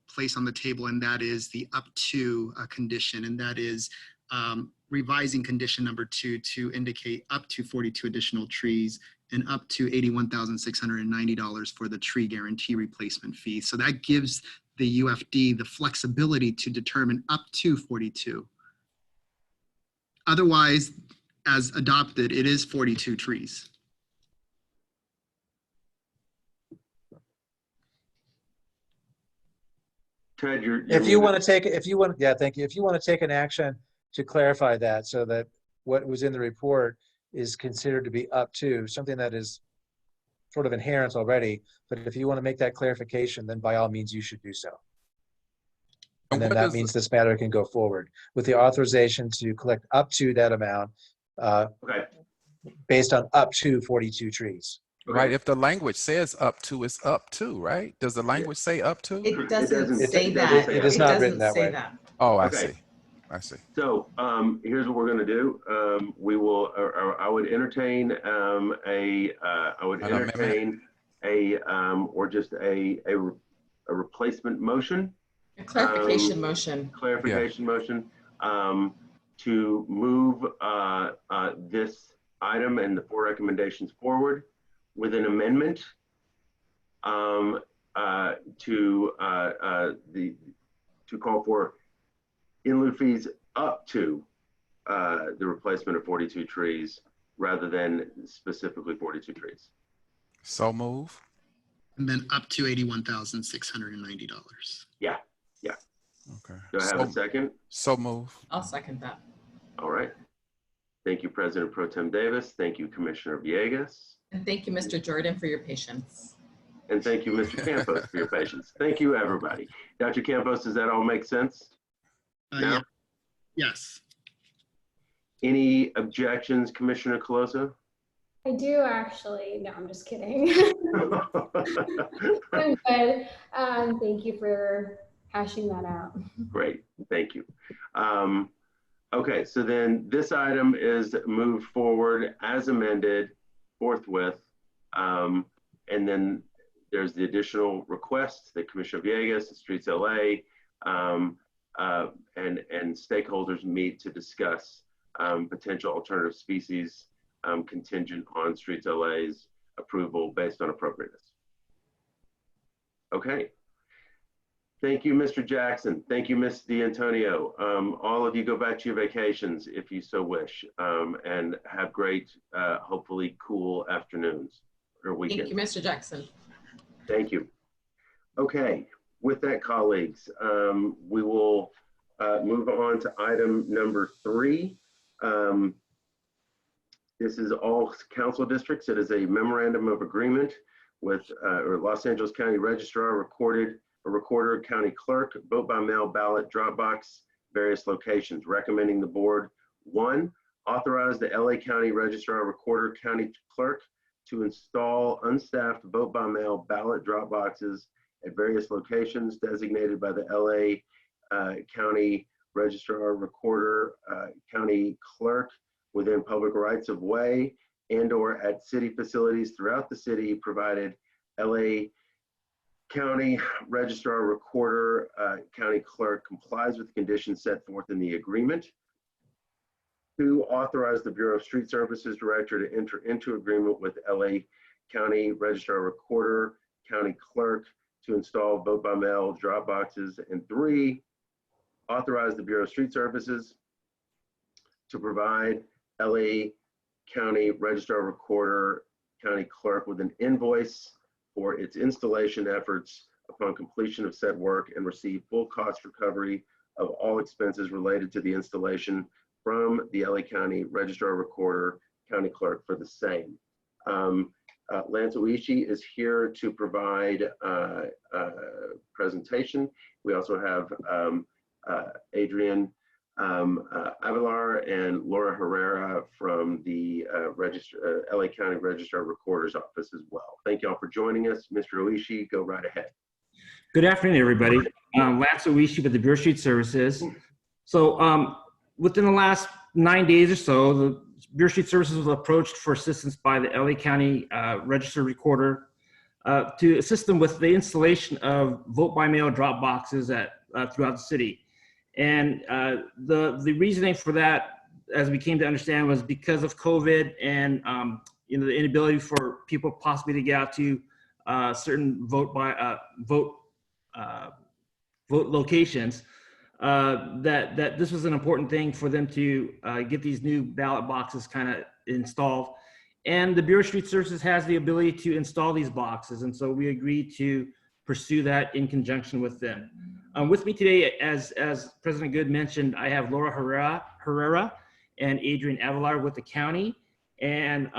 placed on the table, and that is the up to condition, and that is revising condition number 2 to indicate up to 42 additional trees and up to $81,690 for the tree guarantee replacement fee. So that gives the UFD the flexibility to determine up to 42. Otherwise, as adopted, it is 42 trees. Ted, if you want to take an action to clarify that so that what was in the report is considered to be up to something that is sort of inherent already, but if you want to make that clarification, then by all means you should do so. And then that means this matter can go forward with the authorization to collect up to that amount based on up to 42 trees. Right. If the language says up to, it's up to, right? Does the language say up to? It doesn't say that. It is not written that way. Oh, I see. I see. So here's what we're going to do. We will. I would entertain or just a replacement motion. A clarification motion. Clarification motion to move this item and the 4 recommendations forward with an amendment to call for in lieu fees up to the replacement of 42 trees rather than specifically 42 trees. So move. And then up to $81,690. Yeah. Okay. Do I have a second? So move. I'll second that. All right. Thank you, President Pro Tem Davis. Thank you, Commissioner Villegas. And thank you, Mr. Jordan, for your patience. And thank you, Mr. Campos, for your patience. Thank you, everybody. Dr. Campos, does that all make sense? Yeah. Yes. Any objections, Commissioner Coloso? I do actually. No, I'm just kidding. I'm good. Thank you for hashing that out. Great. Thank you. Okay, so then this item is moved forward as amended forthwith. And then there's the additional request that Commissioner Villegas and Streets LA and stakeholders meet to discuss potential alternative species contingent on Streets LA's approval based on appropriateness. Okay. Thank you, Mr. Jackson. Thank you, Ms. D'Antonio. All of you go back to your vacations if you so wish, and have great, hopefully cool afternoons or weekends. Thank you, Mr. Jackson. Thank you. Okay, with that, colleagues, we will move on to item number 3. This is all council districts. It is a memorandum of agreement with Los Angeles County Registrar, Recorder, County Clerk, vote by mail ballot, drop box, various locations. Recommending the board, 1, authorize the LA County Registrar, Recorder, County Clerk to install unstaffed vote by mail ballot drop boxes at various locations designated by the LA County Registrar, Recorder, County Clerk within public rights of way and/or at city facilities throughout the city, provided LA County Registrar, Recorder, County Clerk complies with the conditions set forth in the agreement. 2, authorize the Bureau of Street Services Director to enter into agreement with LA County Registrar, Recorder, County Clerk to install vote by mail drop boxes. And 3, authorize the Bureau of Street Services to provide LA County Registrar, Recorder, County Clerk with an invoice for its installation efforts upon completion of said work and receive full cost recovery of all expenses related to the installation from the LA County Registrar, Recorder, County Clerk for the same. Lance Oishi is here to provide a presentation. We also have Adrian Avalar and Laura Herrera from the LA County Registrar Recorder's office as well. Thank you all for joining us. Mr. Oishi, go right ahead. Good afternoon, everybody. Lance Oishi with the Bureau of Street Services. So within the last 9 days or so, the Bureau of Street Services was approached for assistance by the LA County Register Recorder to assist them with the installation of vote by mail drop boxes throughout the city. And the reasoning for that, as we came to understand, was because of COVID and the inability for people possibly to get out to certain vote locations. That this was an important thing for them to get these new ballot boxes kind of installed. And the Bureau of Street Services has the ability to install these boxes, and so we agreed to pursue that in conjunction with them. With me today, as President Good mentioned, I have Laura Herrera and Adrian Avalar with the county. And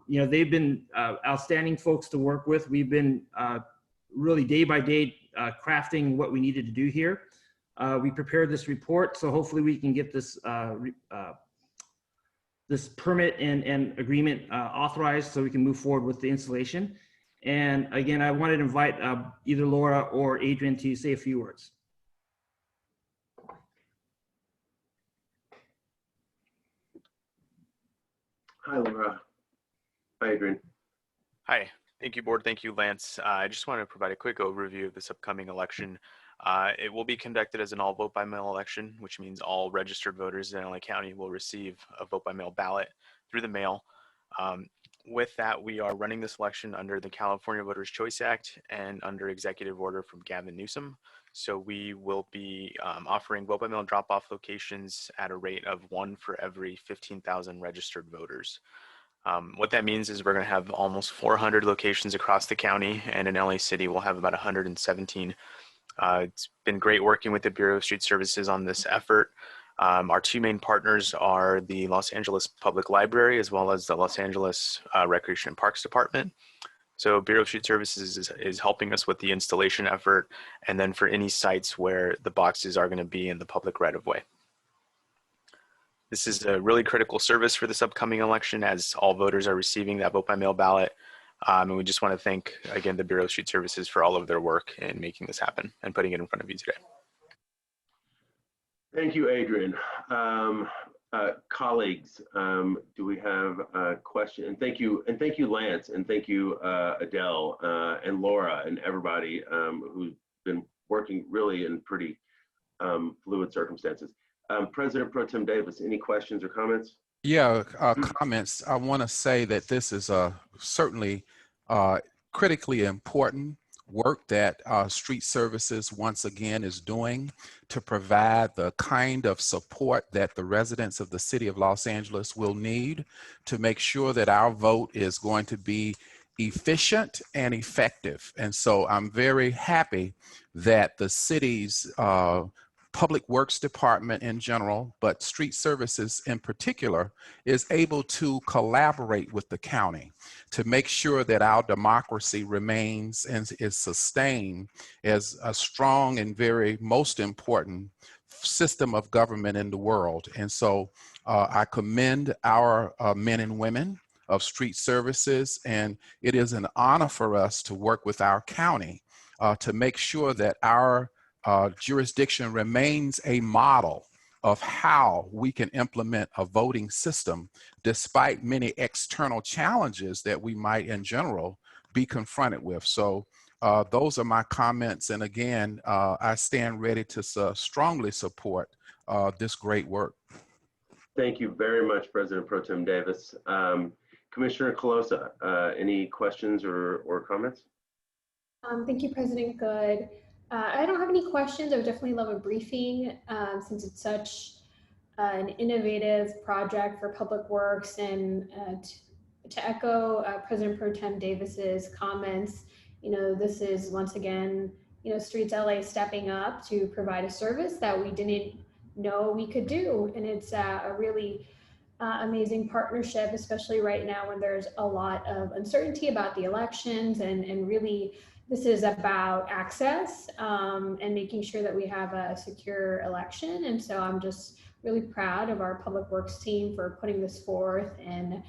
they've been outstanding folks to work with. We've been really day by day crafting what we needed to do here. We prepared this report, so hopefully we can get this this permit and agreement authorized so we can move forward with the installation. And again, I wanted to invite either Laura or Adrian to say a few words. Hi, Laura. Hi, Adrian. Hi. Thank you, board. Thank you, Lance. I just want to provide a quick overview of this upcoming election. It will be conducted as an all vote by mail election, which means all registered voters in LA County will receive a vote by mail ballot through the mail. With that, we are running this election under the California Voters' Choice Act and under executive order from Gavin Newsom. So we will be offering vote by mail drop-off locations at a rate of 1 for every 15,000 registered voters. What that means is we're going to have almost 400 locations across the county, and in LA City we'll have about 117. It's been great working with the Bureau of Street Services on this effort. Our 2 main partners are the Los Angeles Public Library as well as the Los Angeles Recreation and Parks Department. So Bureau of Street Services is helping us with the installation effort, and then for any sites where the boxes are going to be in the public right of way. This is a really critical service for this upcoming election, as all voters are receiving that vote by mail ballot. And we just want to thank, again, the Bureau of Street Services for all of their work in making this happen and putting it in front of you today. Thank you, Adrian. Colleagues, do we have a question? And thank you, Lance, and thank you, Adele, and Laura, and everybody who's been working really in pretty fluid circumstances. President Pro Tem Davis, any questions or comments? Yeah, comments. I want to say that this is certainly critically important work that Street Services once again is doing to provide the kind of support that the residents of the city of Los Angeles will need to make sure that our vote is going to be efficient and effective. And so I'm very happy that the city's Public Works Department in general, but Street Services in particular, is able to collaborate with the county to make sure that our democracy remains and is sustained as a strong and very most important system of government in the world. And so I commend our men and women of Street Services, and it is an honor for us to work with our county to make sure that our jurisdiction remains a model of how we can implement a voting system despite many external challenges that we might in general be confronted with. So those are my comments. And again, I stand ready to strongly support this great work. Thank you very much, President Pro Tem Davis. Commissioner Colosa, any questions or comments? Thank you, President Good. I don't have any questions. I would definitely love a briefing since it's such an innovative project for Public Works. And to echo President Pro Tem Davis's comments, this is once again, Streets LA stepping up to provide a service that we didn't know we could do. And it's a really amazing partnership, especially right now when there's a lot of uncertainty about the elections, and really this is about access and making sure that we have a secure election. And so I'm just really proud of our Public Works team for putting this forth, and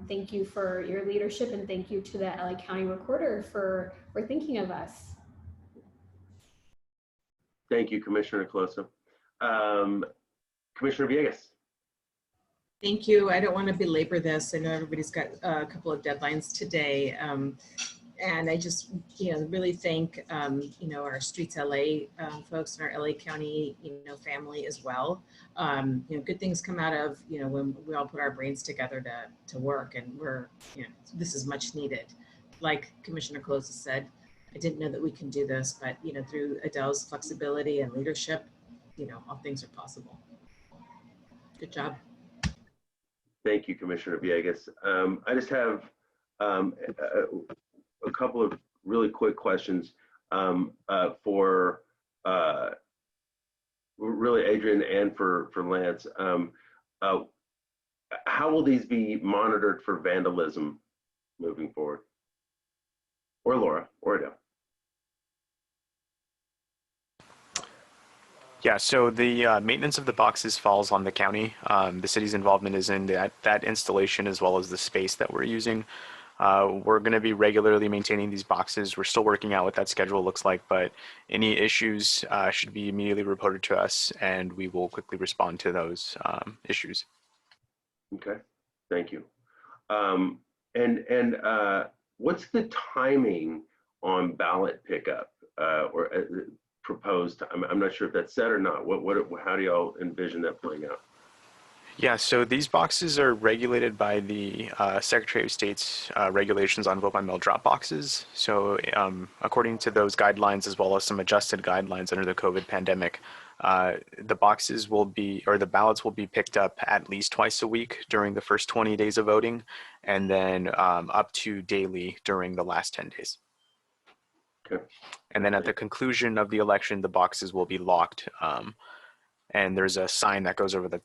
thank you for your leadership, and thank you to the LA County Recorder for thinking of us. Thank you, Commissioner Colosa. Commissioner Villegas. Thank you. I don't want to belabor this. I know everybody's got a couple of deadlines today. And I just, really thank, our Streets LA folks and our LA County, family as well. Good things come out of, when we all put our brains together to work, and this is much needed. Like Commissioner Colosa said, I didn't know that we can do this, but, through Adele's flexibility and leadership, all things are possible. Good job. Thank you, Commissioner Villegas. I just have a couple of really quick questions for really Adrian and for Lance. How will these be monitored for vandalism moving forward? Or Laura, or Adele? Yeah, so the maintenance of the boxes falls on the county. The city's involvement is in that installation as well as the space that we're using. We're going to be regularly maintaining these boxes. We're still working out what that schedule looks like, but any issues should be immediately reported to us, and we will quickly respond to those issues. Okay, thank you. And what's the timing on ballot pickup or proposed? I'm not sure if that's set or not. How do y'all envision that playing out? Yeah, so these boxes are regulated by the Secretary of State's regulations on vote by mail drop boxes. So according to those guidelines, as well as some adjusted guidelines under the COVID pandemic, the boxes will be, or the ballots will be picked up at least twice a week during the first 20 days of voting, and then up to daily during the last 10 days. Okay. And then at the conclusion of the election, the boxes will be locked. And there's a sign that goes over the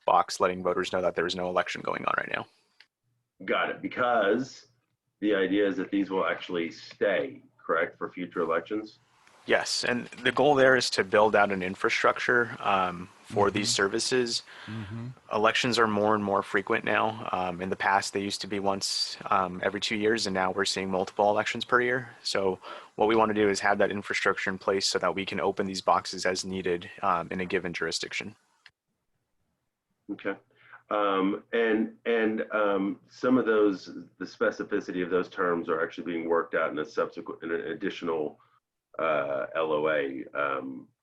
box letting voters know that there is no election going on right now. Got it. Because the idea is that these will actually stay, correct, for future elections? Yes, and the goal there is to build out an infrastructure for these services. Elections are more and more frequent now. In the past, they used to be once every 2 years, and now we're seeing multiple elections per year. So what we want to do is have that infrastructure in place so that we can open these boxes as needed in a given jurisdiction. Okay. And some of those, the specificity of those terms are actually being worked out in a subsequent, in an additional LOA,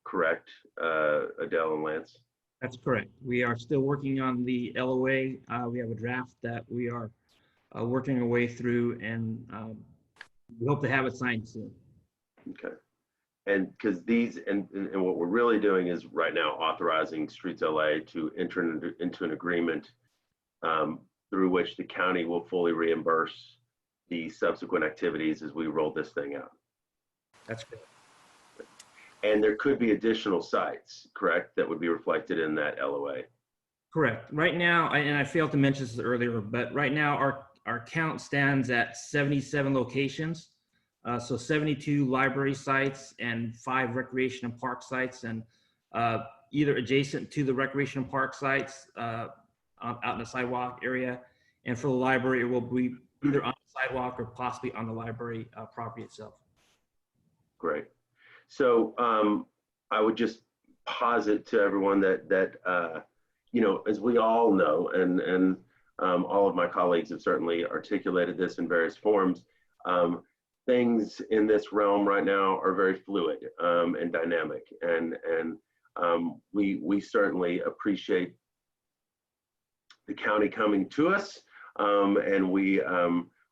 correct, Adele and Lance? That's correct. We are still working on the LOA. We have a draft that we are working our way through, and we hope to have it signed soon. Okay. And because these, and what we're really doing is right now authorizing Streets LA to enter into an agreement through which the county will fully reimburse the subsequent activities as we roll this thing out. That's correct. And there could be additional sites, correct, that would be reflected in that LOA. Correct. Right now, and I failed to mention this earlier, but right now our count stands at 77 locations. So 72 library sites and 5 recreation and park sites, and either adjacent to the recreation and park sites out in the sidewalk area. And for the library, it will be either on the sidewalk or possibly on the library property itself. Great. So I would just posit to everyone that you know, as we all know, and all of my colleagues have certainly articulated this in various forms, things in this realm right now are very fluid and dynamic, and we certainly appreciate the county coming to us, and we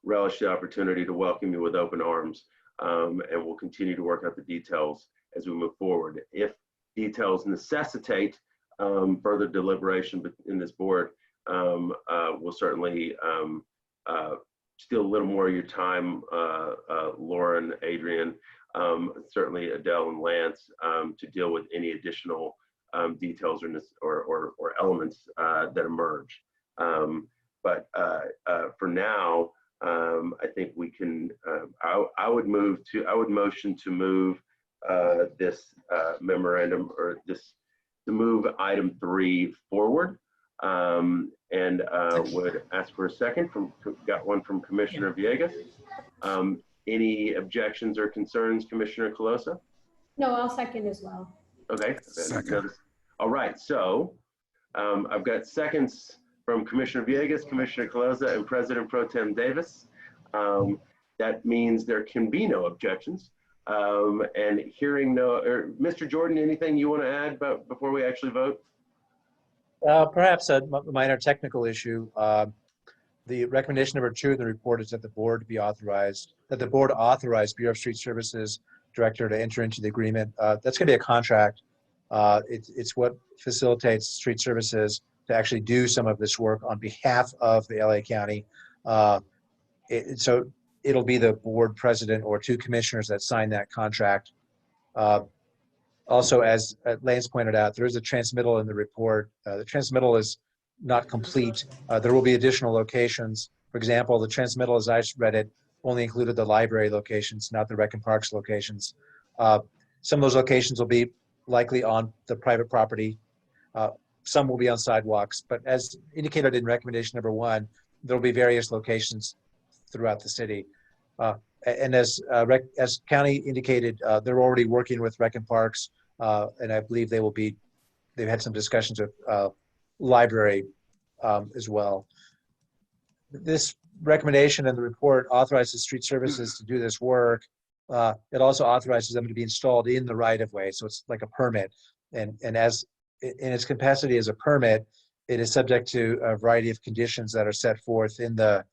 relish the opportunity to welcome you with open arms, and we'll continue to work out the details as we move forward. If details necessitate further deliberation in this board, we'll certainly steal a little more of your time, Lauren, Adrian, certainly Adele and Lance, to deal with any additional details or elements that emerge. But for now, I think we can. I would motion to move this memorandum, or to move item 3 forward. And would ask for a second got one from Commissioner Villegas. Any objections or concerns, Commissioner Colosa? No, I'll second as well. Okay. Second. All right. So I've got seconds from Commissioner Villegas, Commissioner Colosa, and President Pro Tem Davis. That means there can be no objections. And hearing Mr. Jordan, anything you want to add before we actually vote? Perhaps a minor technical issue. The recommendation number 2 in the report is that the board authorize Bureau of Street Services director to enter into the agreement. That's going to be a contract. It's what facilitates street services to actually do some of this work on behalf of the LA County. So it'll be the board president or 2 commissioners that sign that contract. Also, as Lance pointed out, there is a transmittal in the report. The transmittal is not complete. There will be additional locations. For example, the transmittal, as I read it, only included the library locations, not the Rec and Parks locations. Some of those locations will be likely on the private property. Some will be on sidewalks. But as indicated in recommendation number 1, there will be various locations throughout the city. And as county indicated, they're already working with Rec and Parks, and I believe they've had some discussions with library as well. This recommendation in the report authorizes street services to do this work. It also authorizes them to be installed in the right of way, so it's like a permit. And as in its capacity as a permit, it is subject to a variety of conditions that are set forth in the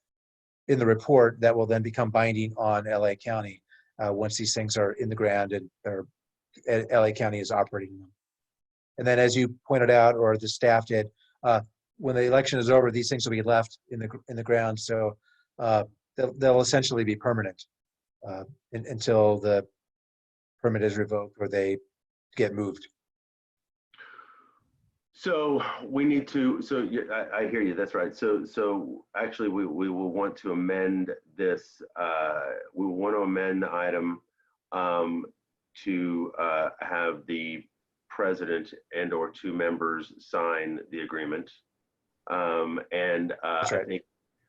report that will then become binding on LA County once these things are in the ground and LA County is operating them. And then, as you pointed out, or the staff did, when the election is over, these things will be left in the ground, so they'll essentially be permanent until the permit is revoked or they get moved. So we need to, I hear you, that's right. So actually we will want to amend this, we will want to amend the item to have the president and or 2 members sign the agreement. And That's right.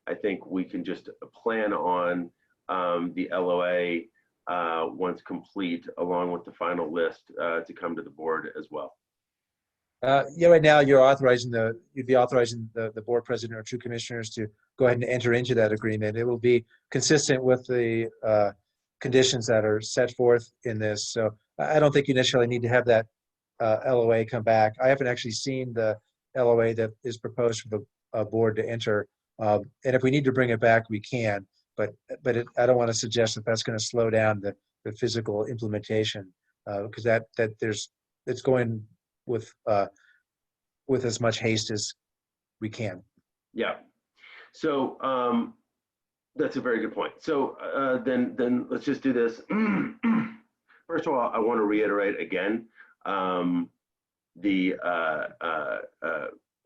I think we can just plan on the LOA once complete, along with the final list to come to the board as well. Yeah, right now you'd be authorizing the board president or 2 commissioners to go ahead and enter into that agreement. It will be consistent with the conditions that are set forth in this. So I don't think you necessarily need to have that LOA come back. I haven't actually seen the LOA that is proposed for the board to enter. And if we need to bring it back, we can. But I don't want to suggest that that's going to slow down the physical implementation because it's going with as much haste as we can. Yeah. So that's a very good point. So then let's just do this. First of all, I want to reiterate again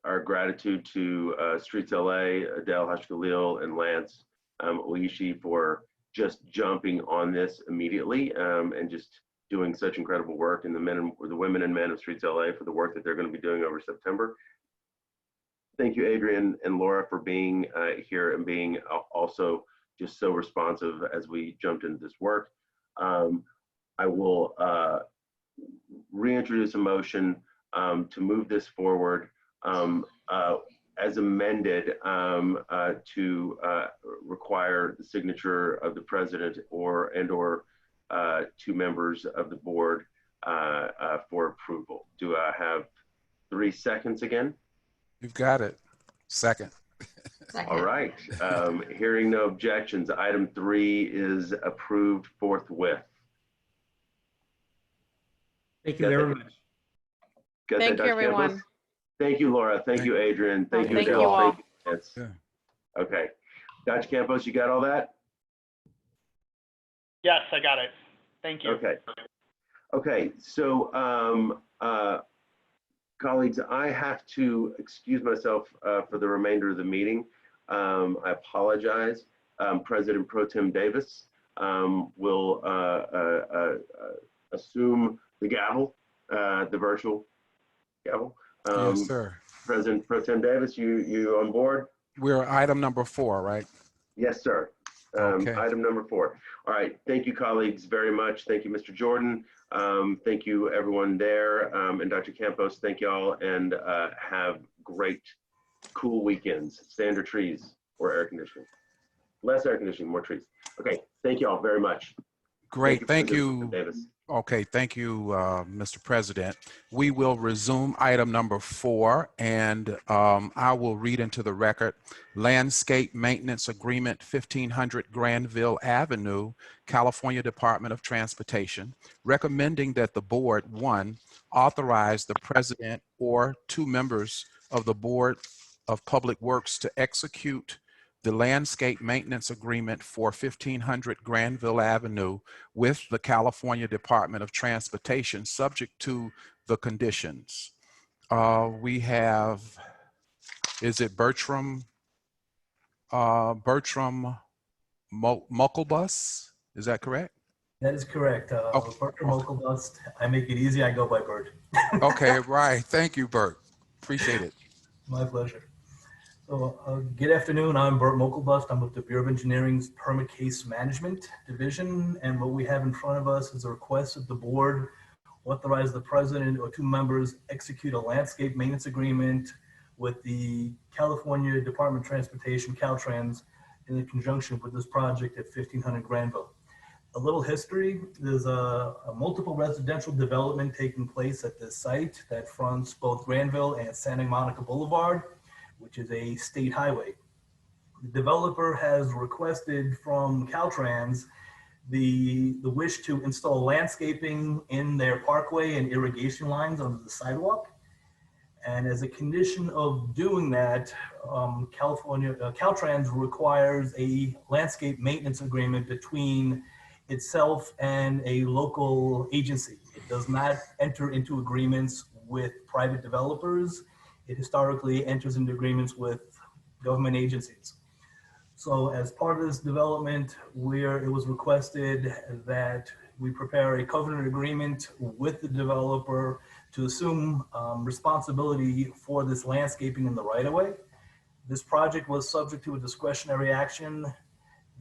our gratitude to Streets LA, Adele Hashkalil, and Lance Oishi for just jumping on this immediately and just doing such incredible work, and the women and men of Streets LA for the work that they're going to be doing over September. Thank you, Adrian and Laura, for being here and being also just so responsive as we jumped into this work. I will reintroduce a motion to move this forward as amended to require the signature of the president or 2 members of the board for approval. Do I have 3 seconds again? You've got it. Second. All right. Hearing no objections, item 3 is approved forthwith. Thank you very much. Thank you, everyone. Thank you, Laura. Thank you, Adrian. Thank you, Thank you Adele. all. Thank you, Lance. Yeah. Okay. Dr. Campos, you got all that? Yes, I got it. Thank you. Okay. Okay. So, colleagues, I have to excuse myself for the remainder of the meeting. I apologize. President Pro Tem Davis will assume the gavel, the virtual gavel. Yes, sir. President Pro Tem Davis, you on board? We're item number 4, right? Yes, sir. Okay. Item number 4. All right. Thank you, colleagues, very much. Thank you, Mr. Jordan. Thank you, everyone there. And Dr. Campos, thank you all. And have great, cool weekends. Stay under trees or air conditioning. Less air conditioning, more trees. Okay. Thank you all very much. Great. Thank you. Davis. Okay, thank you, Mr. President. We will resume item number 4, and I will read into the record Landscape Maintenance Agreement, 1500 Granville Avenue, California Department of Transportation, recommending that the board, 1, authorize the president or 2 members of the Board of Public Works to execute the landscape maintenance agreement for 1500 Granville Avenue with the California Department of Transportation, subject to the conditions. We have, is it Bertram Mucklebus? Is that correct? That is correct. Bertram Mucklebus. I make it easy. I go by Bert. Okay, right. Thank you, Bert. Appreciate it. My pleasure. So, good afternoon. I'm Bert Mucklebus. I'm with the Bureau of Engineering's Permit Case Management Division. And what we have in front of us is a request that the board authorize the president or 2 members execute a landscape maintenance agreement with the California Department of Transportation, Caltrans, in conjunction with this project at 1500 Granville. A little history, there's a multiple residential development taking place at this site that fronts both Granville and Santa Monica Boulevard, which is a state highway. The developer has requested from Caltrans the wish to install landscaping in their parkway and irrigation lines under the sidewalk. And as a condition of doing that, Caltrans requires a landscape maintenance agreement between itself and a local agency. It does not enter into agreements with private developers. It historically enters into agreements with government agencies. So as part of this development, it was requested that we prepare a covenant agreement with the developer to assume responsibility for this landscaping in the right-of-way. This project was subject to a discretionary action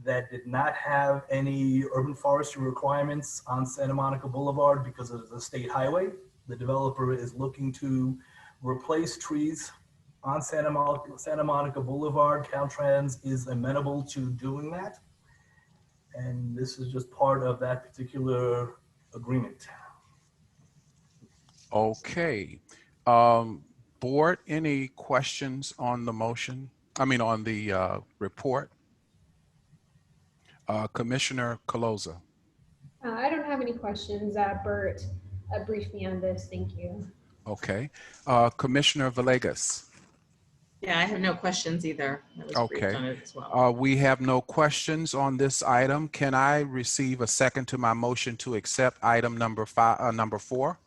that did not have any urban forestry requirements on Santa Monica Boulevard because it is a state highway. The developer is looking to replace trees on Santa Monica Boulevard. Caltrans is amenable to doing that. And this is just part of that particular agreement. Okay. Board, any questions on the motion? I mean, on the report? Commissioner Caloza. I don't have any questions. Bert briefed me on this. Thank you. Okay. Commissioner Villegas. Yeah, I have no questions either. I was briefed Okay. on it as well. We have no questions on this item. Can I receive a second to my motion to accept item number 4?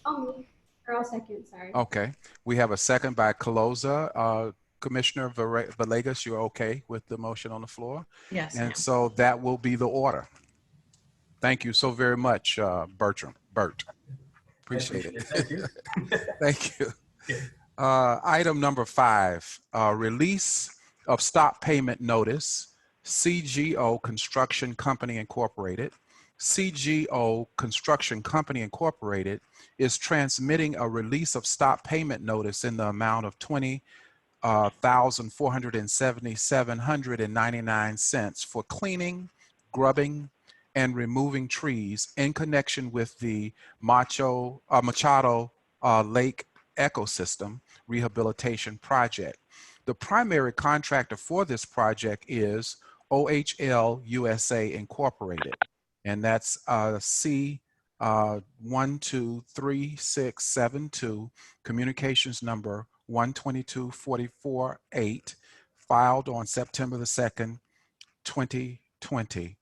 I'll move, or I'll second, sorry. Okay. We have a second by Caloza. Commissioner Villegas, you're okay with the motion on the floor? Yes, And ma'am. so that will be the order. Thank you so very much, Bert. Appreciate it. Thank you. Thank you. Yeah. Item number 5, release of stop payment notice, CGO Construction Company Incorporated. CGO Construction Company Incorporated is transmitting a release of stop payment notice in the amount of $20,477.99 for cleaning, grubbing, and removing trees in connection with the Machado Lake Ecosystem Rehabilitation Project. The primary contractor for this project is OHL USA Incorporated, and that's C123672, communications number 122-44-8, filed on September the 2nd, 2020.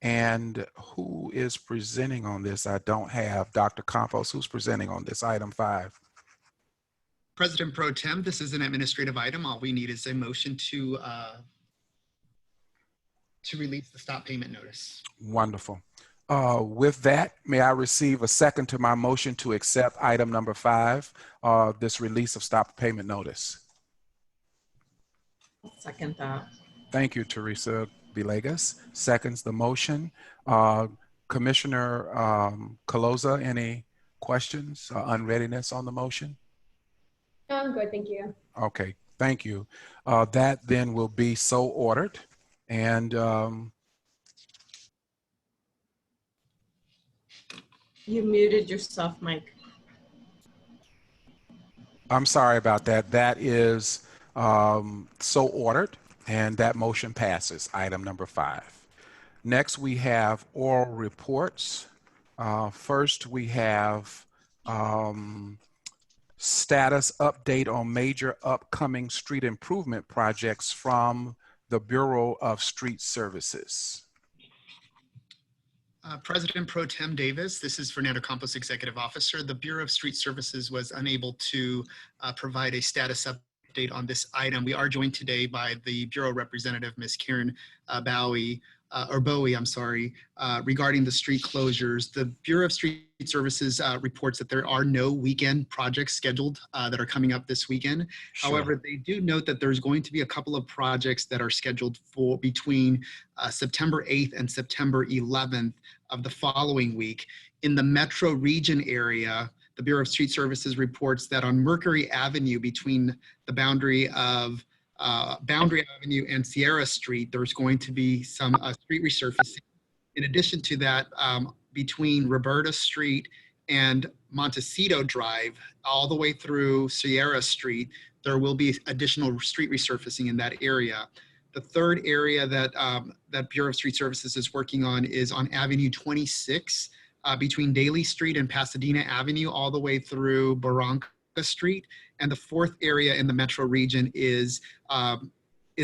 And who is presenting on this? I don't have Dr. Campos. Who's presenting on this item 5? President Pro Tem, this is an administrative item. All we need is a motion to release the stop payment notice. Wonderful. With that, may I receive a second to my motion to accept item number 5, this release of stop payment notice? I'll second that. Thank you, Teresa Villegas. Seconds the motion. Commissioner Caloza, any questions, unreadiness on the motion? No, I'm good, thank you. Okay, thank you. That then will be so ordered. And You muted yourself, Mike. I'm sorry about that. That is so ordered, and that motion passes, item number 5. Next, we have oral reports. First, we have status update on major upcoming street improvement projects from the Bureau of Street Services. President Pro Tem Davis, this is Fernando Campos, Executive Officer. The Bureau of Street Services was unable to provide a status update on this item. We are joined today by the Bureau Representative, Ms. Karen Bowie, regarding the street closures. The Bureau of Street Services reports that there are no weekend projects scheduled that are coming up this weekend. Sure. However, they do note that there's going to be a couple of projects that are scheduled for between September 8th and September 11th of the following week. In the metro region area, the Bureau of Street Services reports that on Mercury Avenue, between the boundary of Boundary Avenue and Sierra Street, there's going to be some street resurfacing. In addition to that, between Roberta Street and Montecito Drive, all the way through Sierra Street, there will be additional street resurfacing in that area. The third area that that Bureau of Street Services is working on is on Avenue 26, between Daly Street and Pasadena Avenue, all the way through Barranca Street. And the fourth area in the metro region is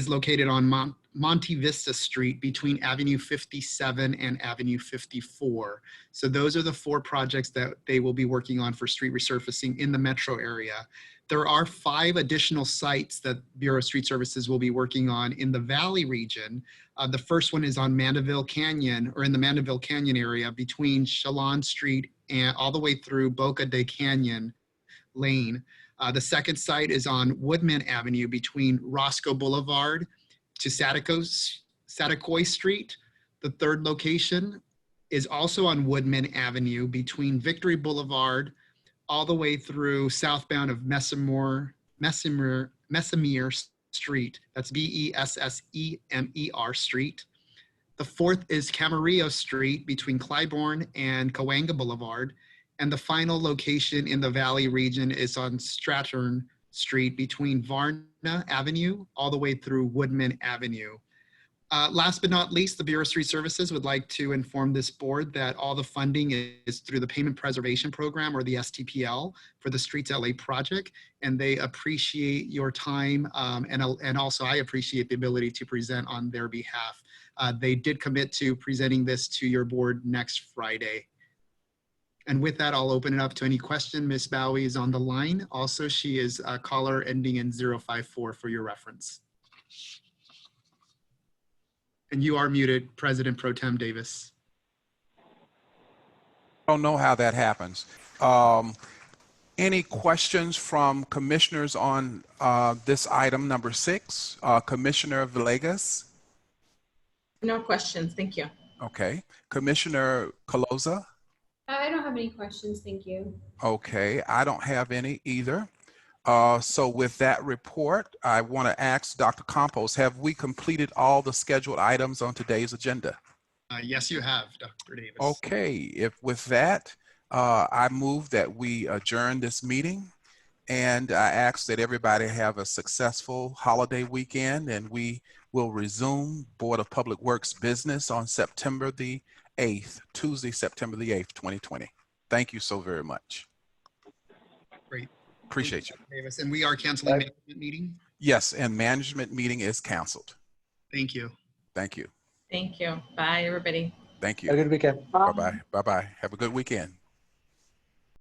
located on Monte Vista Street between Avenue 57 and Avenue 54. So those are the 4 projects that they will be working on for street resurfacing in the metro area. There are 5 additional sites that Bureau of Street Services will be working on in the Valley region. The first one is on Mandeville Canyon, or in the Mandeville Canyon area between Chalon Street and all the way through Boca de Canyon Lane. The second site is on Woodman Avenue between Roscoe Boulevard to Saticoy Street. The third location is also on Woodman Avenue between Victory Boulevard all the way through southbound of Messemer Street. That's Bessemer Street. The fourth is Camarillo Street between Clybourne and Cahuenga Boulevard. And the final location in the Valley region is on Strathern Street between Varna Avenue all the way through Woodman Avenue. Last but not least, the Bureau of Street Services would like to inform this board that all the funding is through the Payment Preservation Program, or the STPL, for the Streets LA project, and they appreciate your time, and also I appreciate the ability to present on their behalf. They did commit to presenting this to your board next Friday. And with that, I'll open it up to any question. Ms. Bowie is on the line. Also, she is a caller ending in 054 for your reference. And you are muted, President Pro Tem Davis. I don't know how that happens. Any questions from commissioners on this item number 6? Commissioner Villegas? No questions, thank you. Okay. Commissioner Caloza? I don't have any questions, thank you. Okay, I don't have any either. So with that report, I want to ask Dr. Campos, have we completed all the scheduled items on today's agenda? Yes, you have, Dr. Davis. Okay, if with that, I move that we adjourn this meeting, and I ask that everybody have a successful holiday weekend, and we will resume Board of Public Works business on September the 8th, Tuesday, September the 8th, 2020. Thank you so very much. Great. Appreciate you. Davis, and we are canceling the management meeting. Yes, and management meeting is canceled. Thank you. Thank you. Thank you. Bye, everybody. Thank you. Have a good weekend. Bye-bye. Bye-bye. Have a good weekend.